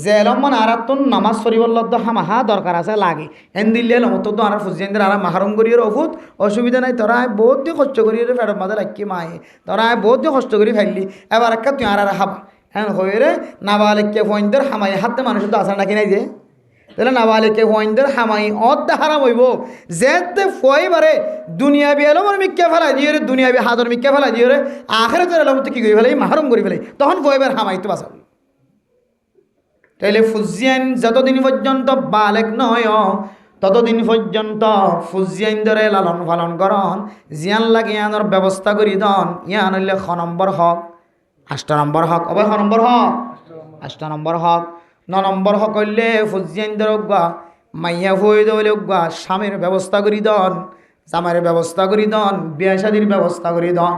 যে এলমান আর তো নামাজ শরীফল্লদ হামাহা দরকার আছে লাগে এন দিল্লি এলমত তো আর ফুজিয়েন্দ্র আর মাহরুম করির ওষুধ অসুবিধা নাই তোরা বহুত দিয়ে কষ্ট করি ফেরত মাঝে রাখি মায়ে তোরা বহুত দিয়ে কষ্ট করি ফেললি এবার একটা তুই আর হাবা হ্যাঁ হয়ে রে নাবালিককে ফইন্দর হামাই হাতে মানুষের তো আসা নাকি নাই যে তাহলে নাবালিককে ফইন্দর হামাই অদ্দা হারাম হইব যেতে ফইবারে দুনিয়াবি এলমর মিক্কে ফেলাই দিয়ে রে দুনিয়াবি হাজর মিক্কে ফেলাই দিয়ে রে আখেরে তোর এলমতে কি করি ফেলাই মাহরুম করি ফেলাই তখন ফইবার হামাই তো বাঁচাবি তাইলে ফুজিয়ান যতদিন পর্যন্ত বালেক নয় ততদিন পর্যন্ত ফুজিয়ান ধরে লালন পালন করন জিয়ান লাগে ইয়ানোর ব্যবস্থা করি দন ইয়ান হইলে 6 নম্বর হক 8 নম্বর হক অবে 6 নম্বর হক 8 নম্বর হক 9 নম্বর হক হইলে ফুজিয়ান ধরে গা মাইয়া হয়ে দইলে গা স্বামীর ব্যবস্থা করি দন জামাইয়ের ব্যবস্থা করি দন বিয়া শাদির ব্যবস্থা করি দন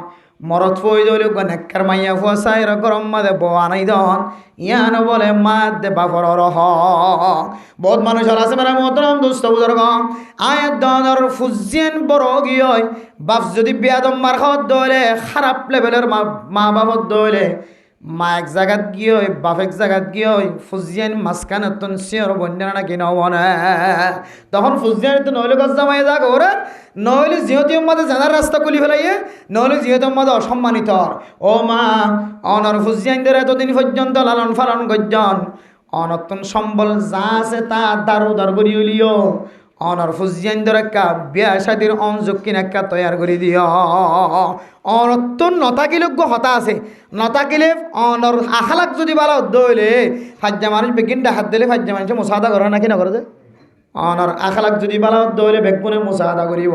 মরত ফই দইলে গা নেককার মাইয়া ফুয়া সাইর গরম মাদে বানাই দন ইয়ান বলে মাদ দে বাফর রহ বহুত মানুষ আছে মেরা মোহতরম দোস্ত বুজুর্গ আয়াত দনর ফুজিয়ান বড় গিয় বাপ যদি বিয়াদম মার খাওয়াত দইলে খারাপ লেভেলের মা বাপত দইলে মা এক জায়গাত গিয়ে বাপ এক জায়গাত গিয়ে ফুজিয়ান মাঝখানে তন শিওর বন্যা নাকি নবনে তখন ফুজিয়ান তো নইলে গজ জামাই যাক ওরা নইলে যেহেতু মাঝে জানার রাস্তা খুলি ফেলাইয়ে নইলে যেহেতু মাঝে অসম্মানিত ও মা অনর ফুজিয়ানদের এতদিন পর্যন্ত লালন পালন গজ্জন অনতন সম্বল যা আছে তা দারু দার করি উলিও অনর ফুজিয়ানদের একটা বিয়া শাদির অনযোগ্যিন একটা তৈয়ার করে দিও অনতন নতাকিলোগ্য হতা আছে নতাকিলে অনর আখালাক যদি ভালো দইলে ফাজ্জা মানুষ বেগিনটা হাত দিলে ফাজ্জা মানুষে মোসাদা করে নাকি না করে যে অনর আখালাক যদি ভালো দইলে বেগুনে মোসাদা করিব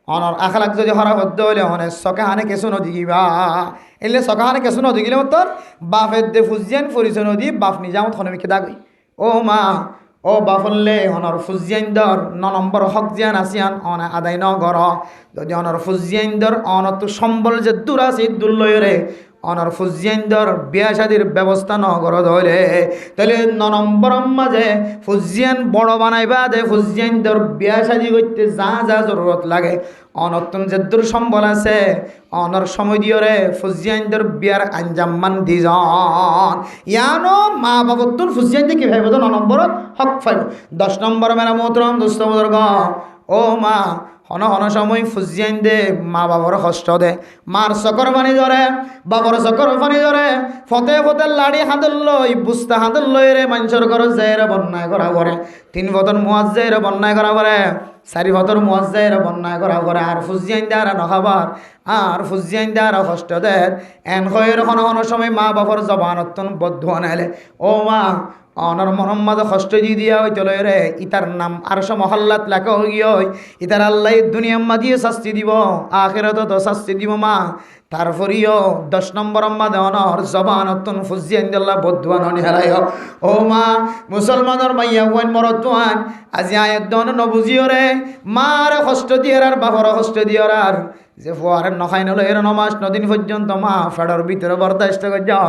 অনর আখালাক যদি হরাব দইলে অনেক সকাহানে কেঁচু নদীবা এলে সকাহানে কেঁচু নদীগিলে তোর বাপের দে ফুজিয়ান ফুরিছে নদী বাপ নিজামত হনমিকে দাগই ও মা ও বাফল্লে অনর ফুজিয়াইন্দর 9 নম্বর হক জিয়ান আসিয়ান অনা আদায় ন গর যদি অনর ফুজিয়াইন্দর অনত সম্বল যে দূর আছে দুর্লয়রে অনর ফুজিয়াইন্দর বিয়া শাদির ব্যবস্থা ন গর ধরে তাহলে 9 নম্বর মাঝে ফুজিয়ান বড় বানাইবা দে ফুজিয়াইন্দর বিয়া শাদি করতে যা যা জরুরত লাগে অনতন যে দূর সম্বল আছে অনর সময় দিয়রে ফুজিয়াইন্দর বিয়ার আঞ্জাম মান দিজন ইয়ানো মা বাবতুন ফুজিয়াইন্দে কি ভাইব 9 নম্বরত হক ফাইব 10 নম্বর মেরা মোহতরম দোস্ত বুজুর্গ ও মা হন হন সময় ফুজিয়াইন দে মা বাবার কষ্ট দে মার চকর পানি ধরে বাবার চকর পানি ধরে ফতে ফতে লাড়ি হাঁদল লই বুস্তা হাঁদল লই রে মানুষের ঘর যায় রে বন্যায় করা করে 3 বছর মুয়াজ যায় রে বন্যায় করা করে 4 বছর মুয়াজ যায় রে বন্যায় করা করে আর ফুজিয়াইন দে আর নখাবার আর ফুজিয়াইন দে আর কষ্ট দে এন হয়ের হন হন সময় মা বাবার জবানতন বদ্ধ আনাইলে ও মা অনর মোহাম্মদ কষ্ট দি দিয়া হইতে লয় রে ইতার নাম আরশ মহল্লাত লেখা হয়ে গিয়ে ইতার আল্লাহ দুনিয়া মাদিয়ে শাস্তি দিব আখেরাত তো শাস্তি দিব মা তারপরেও 10 নম্বর মাদে অনর জবানতন ফুজিয়ান দিল্লা বদুয়ান নিহারায় ও মা মুসলমানের মাইয়া ওয়ান মরতুয়ান আজি আয়াত দন নবুজিও রে মার কষ্ট দিয়ার আর বাবার কষ্ট দিয়ার আর যে ফুয়ারে নখাই নলো এর নমাস 9 দিন পর্যন্ত মা ফেডার ভিতরে বরদাস্ত করে যাও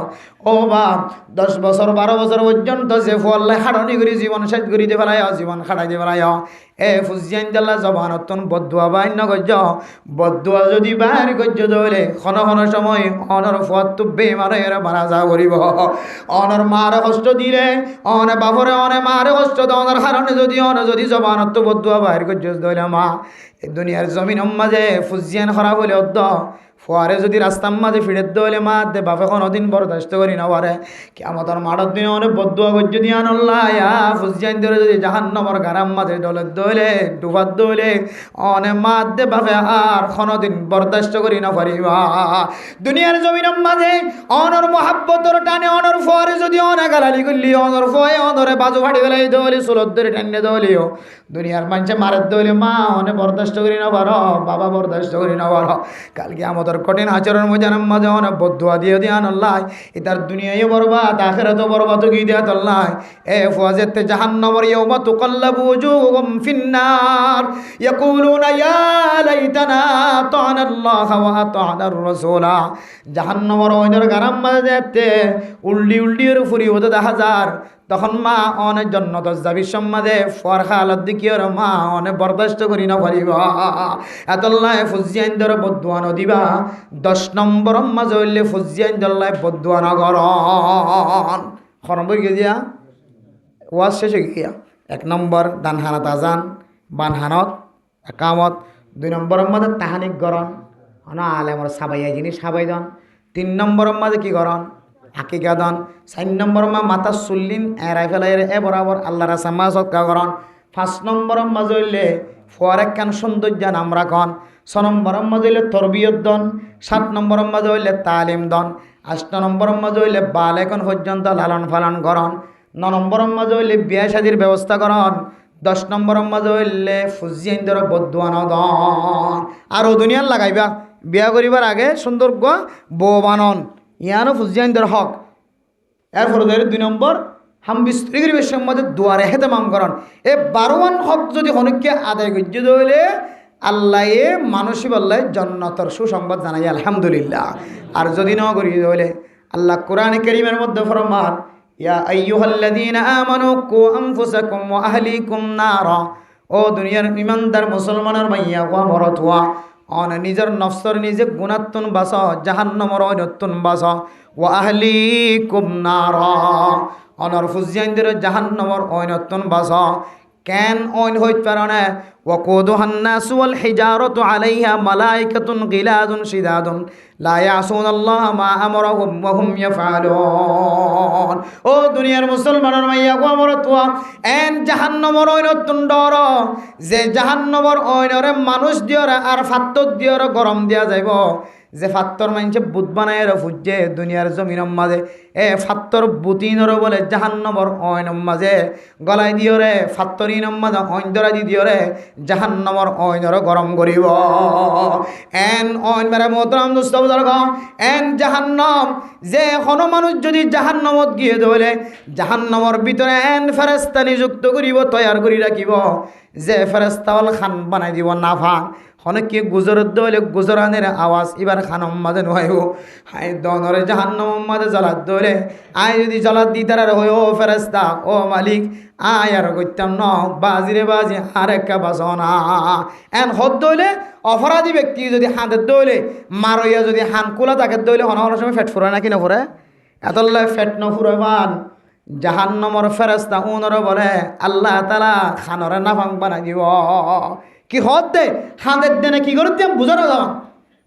ও বাপ 10 বছর 12 বছর পর্যন্ত যে ফুয়াল্লাই হাড়নি করে জীবন শেষ করে দিয়ে ফেলায় জীবন খাড়াই দিয়ে ফেলায় এ ফুজিয়ান জাল্লা জবানতন বদুয়া বাইন নগজ বদুয়া যদি বাইর গজ্য দলে খন সময় অনর ফত বেমারে মারা যা করিব অনর মার কষ্ট দিলে অনে বাপরে অনে মারে কষ্ট দনের কারণে যদি জবানত বদুয়া বাইর গজ্য দলে মা এই দুনিয়ার জমিন মাঝে ফুজিয়ান খারাপ হলে অদ্দ ফুয়ারে যদি রাস্তার মাঝে ফিরে দলে মা দে বাপে কোনোদিন বরদাস্ত করি না পারে কি আমাদের মাঠের দিনে অনেক বদুয়া গজ্য দিয়ে আনল্লা ফুজিয়ান ধরে যদি জাহান্নামের গারাম মাঝে ডলের দলে ডুবার দলে অনে মা দে বাপে আর কোনোদিন বরদাস্ত করি না পারিবা দুনিয়ার জমিনের মাঝে অনর মহাব্বতর টানে অনর ফুয়ারে যদি অনে গালালি করলি অনর ফুয়ে অনরে বাজু ফাটি গেলে দলে সুলত ধরে টানে দলিও দুনিয়ার মানুষে মারের দলে মা অনে বরদাস্ত করি না পারো বাবা বরদাস্ত করি না পারো কালকে আমাদের কঠিন আচরণ মজানার মাঝে অনেক বদুয়া দিয়ে দিয়ে আনল্লাই এটার দুনিয়ায় বরবাদ আখেরাতে বরবাদ কি দিয়া তল্লাই এ ফুয়াজেতে জাহান্নামের ইয়াউমা তুকাল্লাবু ওয়ুজুহুম ফিন্নার ইয়াকুলুনা ইয়া লাইতানা আতা'না আল্লাহ ওয়া আতা'নার রাসূলা জাহান্নামের ওইনের গারাম মাঝে উল্ডি ফুরি হতে দেখা যার তখন মা অনেক জন্নত যাবি সম্মাদে ফরখা আলাদ দিকিওর মা অনেক বরদাস্ত করি না পারিবা এতল্লায় ফুজিয়ান ধর বদুয়া নদিবা 10 নম্বর মাঝে হইলে ফুজিয়ান দল্লায় বদুয়া নগরন খরম্বর গিয়া ওয়াজ শেষে গিয়া 1 নম্বর দানহানাত আজান বানহানত একামত 2 নম্বর মাঝে তাহানিক গরণ হনা আলেমর সাবাইয়া জিনিস সাবাই দন 3 নম্বর মাঝে কি গরণ আকিকা দন 4 নম্বর মাথা চুল্লিন এরাই ফেলাই এ বরাবর আল্লাহ রাসামা সৎকা করন 5 নম্বর মাঝে হইলে ফোয়ারেক কান সৌন্দর্য নাম রাখন 6 নম্বর মাঝে হইলে তরবিয়ত দন 7 নম্বর মাঝে হইলে তালিম দন 8 নম্বর মাঝে হইলে বালেকন পর্যন্ত লালন পালন করন 9 নম্বর মাঝে হইলে বিয়া শাদির ব্যবস্থা করন 10 নম্বর মাঝে হইলে ফুজিয়ান ধর বদুয়া নদন আরও দুনিয়ার লাগাইবা বিয়া করিবার আগে সুন্দর বউ বানন ইয়ানো ফুজিয়ান ধর হক এরপর 2 নম্বর হাম্বি স্ত্রী গরিবের মধ্যে দুয়ারে হেতে মাম করন এ 12 হক যদি হনকে আদায় গজ্য হইলে আল্লাহ মানসিব আল্লাহ জান্নাতের সুসংবাদ জানাই আলহামদুলিল্লাহ আর যদি ন করি হইলে আল্লাহ কোরআনে কারীমের মধ্যে ফরমান ইয়া আইয়ুহাল্লাযীনা আমানু কু আনফুসাকুম ওয়া আহলিকুম নারা ও দুনিয়ার ইমানদার মুসলমানের মাইয়া ওয়া মরতওয়া অন নিজের নফসর নিজে গুণাত্তুন বাস জাহান্নামর অনতুন বাস ওয়া আহলিকুম নারা অনর ফুজিয়ানদের জাহান্নামর অনতুন বাস কেন অন হইত পারে ওয়াকুদুহান নাসু ওয়াল হিজারাতু আলাইহা মালাইকাতুন গিলাদুন শিদাদুন লা ইয়াসুনাল্লাহ মা আমারহুম ওয়া হুম ইয়াফআলুন ও দুনিয়ার মুসলমানের মাইয়া গো মরতওয়া এন জাহান্নামর অনতুন ডর যে জাহান্নামর অনরে মানুষ দিয়রা আর ফাত্তর দিয়রা গরম দিয়া যাইব যে ফাত্তর মানুষে বুত বানায় ফুজে দুনিয়ার জমিনের মাঝে এ ফাত্তর বুতিনর বলে জাহান্নামর অয়নম মাঝে গলায় দিয়রে ফাত্তরিনম মাঝে অইন ধরা দি দিয়রে জাহান্নামর অইনর গরম করিব এন অইন মেরে মোহতরম দোস্ত বুজুর্গ এন জাহান্নাম যে কোনো মানুষ যদি জাহান্নামত গিয়ে ধরে জাহান্নামর ভিতরে এন ফেরেশতা নিযুক্ত করিব তৈয়ার করি রাখিব যে ফেরেশতাওয়াল খান বানাই দিব নাফা অনেকে গুজরত দলে গুজরানের আওয়াজ এবার খানম মাঝে নয় হাই দনরে জাহান্নাম মাঝে জ্বালাত দলে আয় যদি জ্বালাত দি তারা হয় ও ফেরেশতা ও মালিক আয় আর করতাম ন বাজিরে বাজি আর একটা বাসনা এন হদ দইলে অপরাধী ব্যক্তি যদি হাতের দইলে মারইয়া যদি হান কোলা তাকে দইলে অনেক সময় ফেট ফুরায় নাকি না ফুরে এতলে ফেট ন ফুরাইবান জাহান্নামর ফেরেশতা উনরে বলে আল্লাহ তাআলা খানরে নাফাং বানাই দিব কি হদ দে হাঁদের দেনে কি করে দিম বুঝানো যাওয়া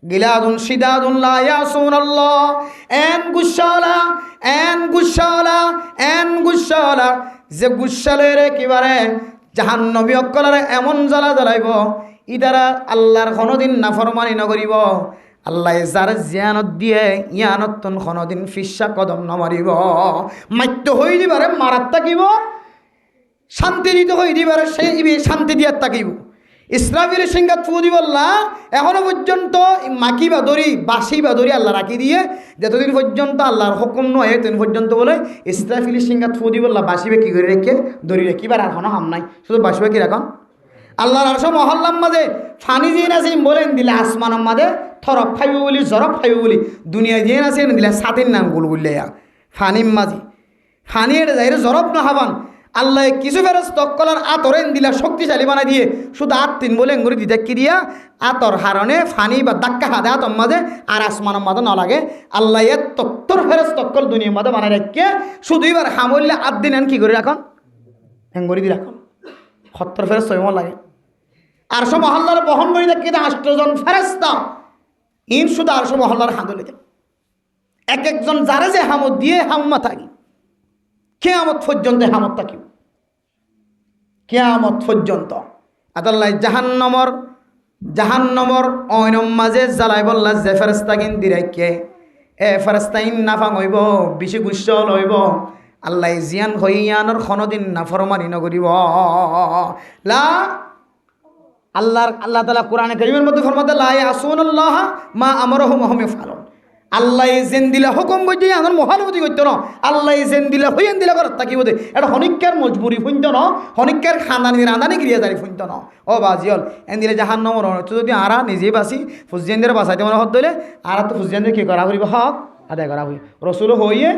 গিলাদুন শিদাদুন লা ইয়াসুনাল্লাহ এন গুসাওয়ালা যে গুসালের একেবারে জাহান্নবী অকলরে এমন জ্বালা জ্বালাইব ইদারা আল্লাহর কোনোদিন নাফরমানি নকরিব আল্লাহ যার জিয়ানত দিয়ে ইয়ানতন কোনোদিন ফিসা কদম নমারিব মাত্য হয়ে দিবারে মারাত থাকিব শান্তি দিতে হয়ে দিবারে সেই শান্তি দিয়ার থাকিব ইসরাফিল সিংহাত ফু দিবল্লা এখনো পর্যন্ত মাকি বা দড়ি বাসি বা দড়ি আল্লাহ রাখি দিয়ে যতদিন পর্যন্ত আল্লাহর হুকুম নয় ততদিন পর্যন্ত বলে ইসরাফিল সিংহাত ফু দিবল্লা বাসিবে কি করে রেখে দড়ি রেখে এবার আর কোনো হাম নাই শুধু বাসিবে কি রাখন আল্লাহর আরশ মহল্লার মাঝে ফানি দিয়ে আছে বলেন দিলে আসমানের মাঝে থরফ খাইব বলি জরফ খাইব বলি দুনিয়া দিয়ে আছে দিলে সাতির নাম গুলগুলিয়া ফানির মাঝি ফানি এটা যাই জরফ না হাবান আল্লাহ কিছু ফেরেস্ত কলার আতরেন দিলা শক্তিশালী বানাই দিয়ে শুধু আত তিন বলে এঙ্গুরি দিতে কি দিয়া আতর হারণে ফানি বা দাক্কা হাদে আতর মাঝে আর আসমানের মাঝে না লাগে আল্লাহ এ তত্তর ফেরেস্ত কল দুনিয়ার মাঝে বানাই রাখকে শুধু এবার হামলে আট দিন কি করে রাখন এঙ্গুরি দিয়ে রাখন 70 ফেরেস্ত এমন লাগে আর সব মহল্লার বহন করে দেখি 8 জন ফেরেস্তা ইন শুধু আর সব মহল্লার হাঁদলে এক একজন যারা যে হামত দিয়ে হাম্মা থাকি কেয়ামত পর্যন্ত হামত থাকি কেয়ামত পর্যন্ত আদাল্লাহ জাহান্নমর অয়নম মাঝে জ্বালাই বললা যে ফেরেস্তা কিন দিরাইকে এ ফেরেস্তাইন নাফাং হইব বেশি গুচ্ছল হইব আল্লাহ জিয়ান হইয়ানোর কোনোদিন নাফরমানি নগরিব লা আল্লাহ তাআলা কোরআনে কারীমের মধ্যে ফরমাতে লা ইয়াসুনাল্লাহ মা আমরহুম ওয়া হুম ইয়াফআলুন আল্লাহ জেন দিলা হুকুম বইতে আমার মহালবতি করতো না আল্লাহ জেন দিলা হইয়েন দিলা করার তাকি বোধে এটা হনিকার মজবুরি ফুঁজত ন হনিকার খানদানি রাঁধানি ক্রিয়া দাঁড়ি ফুঁজত ন ও বাজিয়ল এন দিলে জাহান নম্বর যদি আরা নিজেই বাসি ফুজিয়ানদের বাসাইতে মনে হত দিলে আর তো ফুজিয়ানদের কি করা হইব হক আদায় করা হই রসুল হইয়ে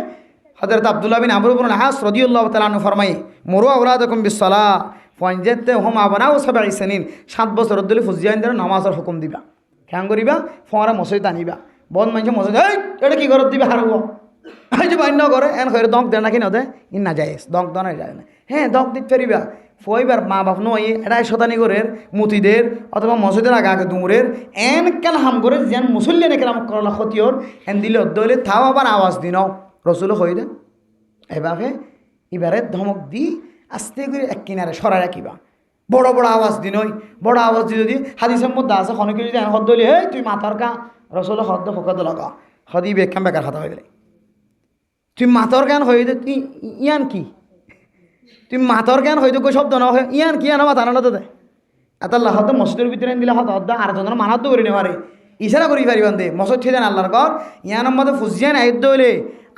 হযরত আব্দুল্লাহ বিন আমর ইবনে আস রাদিয়াল্লাহু তাআলা আনহু ফরমাই মুরু আওলাদাকুম বিসসালাহ পঞ্জেতে হুম আবনাউ 7 সিনিন 7 বছর ধরে ফুজিয়ানদের নামাজের হুকুম দিবা কেন করিবা ফোঁরা মসজিদ আনিবা বন মানুষ মজা এই এটা কি করত দিবে হারব এই যে বান্য করে এন হয়ে দঙ্ক দেয় নাকি নদে ইন না যায় দঙ্ক দনে যায় না হ্যাঁ দঙ্ক দিতে পারিবা ফইবার মা বাপ নয় এটাই শতানি করে মুতিদের অথবা মসজিদের আগে আগে দুমুরের এন কেন হাম করে যেন মুসল্লি নাকি নাম করলা ক্ষতিওর এন দিলে অদ্দলে তাও আবার আওয়াজ দিন রসুল হয়ে দে এভাবে এবারে ধমক দি আস্তে করে এক কিনারে সরাই রাখিবা বড় বড় আওয়াজ দিন বড় আওয়াজ দিয়ে যদি হাদিসের মধ্যে আছে খনকে যদি হদ দলি হে তুই মাথার কা রসল হদ্দ ফকদ লগা হদি বেখাম বেকার হাতা হয়ে গেলে তুই মাথর জ্ঞান হয়ে দে তুই ইয়ান কি তুই মাথর জ্ঞান হয়ে কই শব্দ না হয় ইয়ান কি আনা মাথা আনা দে আতাল্লাহ হদ মসজিদের ভিতরে দিলে হত হদ্দ আর জনের মানাত করে নেওয়ারে ইশারা করি পারিবান দে মসজিদ ছেড়ে দেন আল্লাহর ঘর ইয়ানোর মধ্যে ফুজিয়ান আইদ হইলে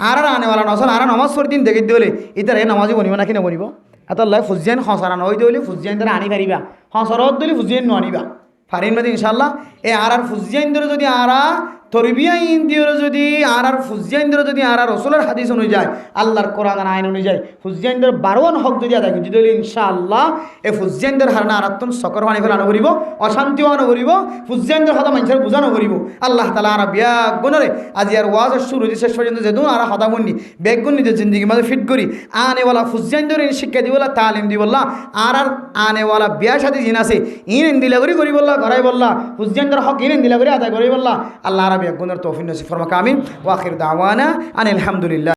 আর আনেওয়ালা নসল আর নমাজ পড়ি দিন দেখে দিলে ইতার এই নমাজই বনিব নাকি নবনিব আতাল্লাহ ফুজিয়ান হসারা নই দইলে ফুজিয়ান দ্বারা আনি পারিবা হসরত দলি ফুজিয়ান আনিবা ফারিন মাদি ইনশাল্লাহ এ আর ফুজিয়ান ধরে যদি আরা তরবিয়া ইন্দিওর যদি আর ফুজিয়াইন্দ্র যদি আর রসুলের হাদিস অনুযায়ী আল্লাহর কোরআন আইন অনুযায়ী ফুজিয়াইন্দ্র 12 হক যদি আদায় করি যদি ইনশাআল্লাহ এ ফুজিয়াইন্দ্র হারনা আরাত্তন সকর বাণী ফেলানো করিব অশান্তিও আনো করিব ফুজিয়াইন্দ্র হতা মানুষের বুঝানো করিব আল্লাহ তাআলা আর ব্যাগ গুণরে আজি আর ওয়াজ শুরু শেষ পর্যন্ত যেদুন আর হতা গুণনি ব্যাগ গুণ নিজের জিন্দগি মাঝে ফিট করি আনেওয়ালা ফুজিয়াইন্দ্র শিক্ষা দিবলা তালিম দিবল্লা আর আনেওয়ালা বিয়া সাথে জিন আছে ইন দিলা করি বললা ঘরাই বললা ফুজিয়াইন্দ্র হক ইন দিলা করি আদায় করি বললা আল্লাহ আর গুণের তৌফিক নসিব ফরমাক আমিন ওয়া আখির দাওয়ানা আনিল হামদুলিল্লাহ।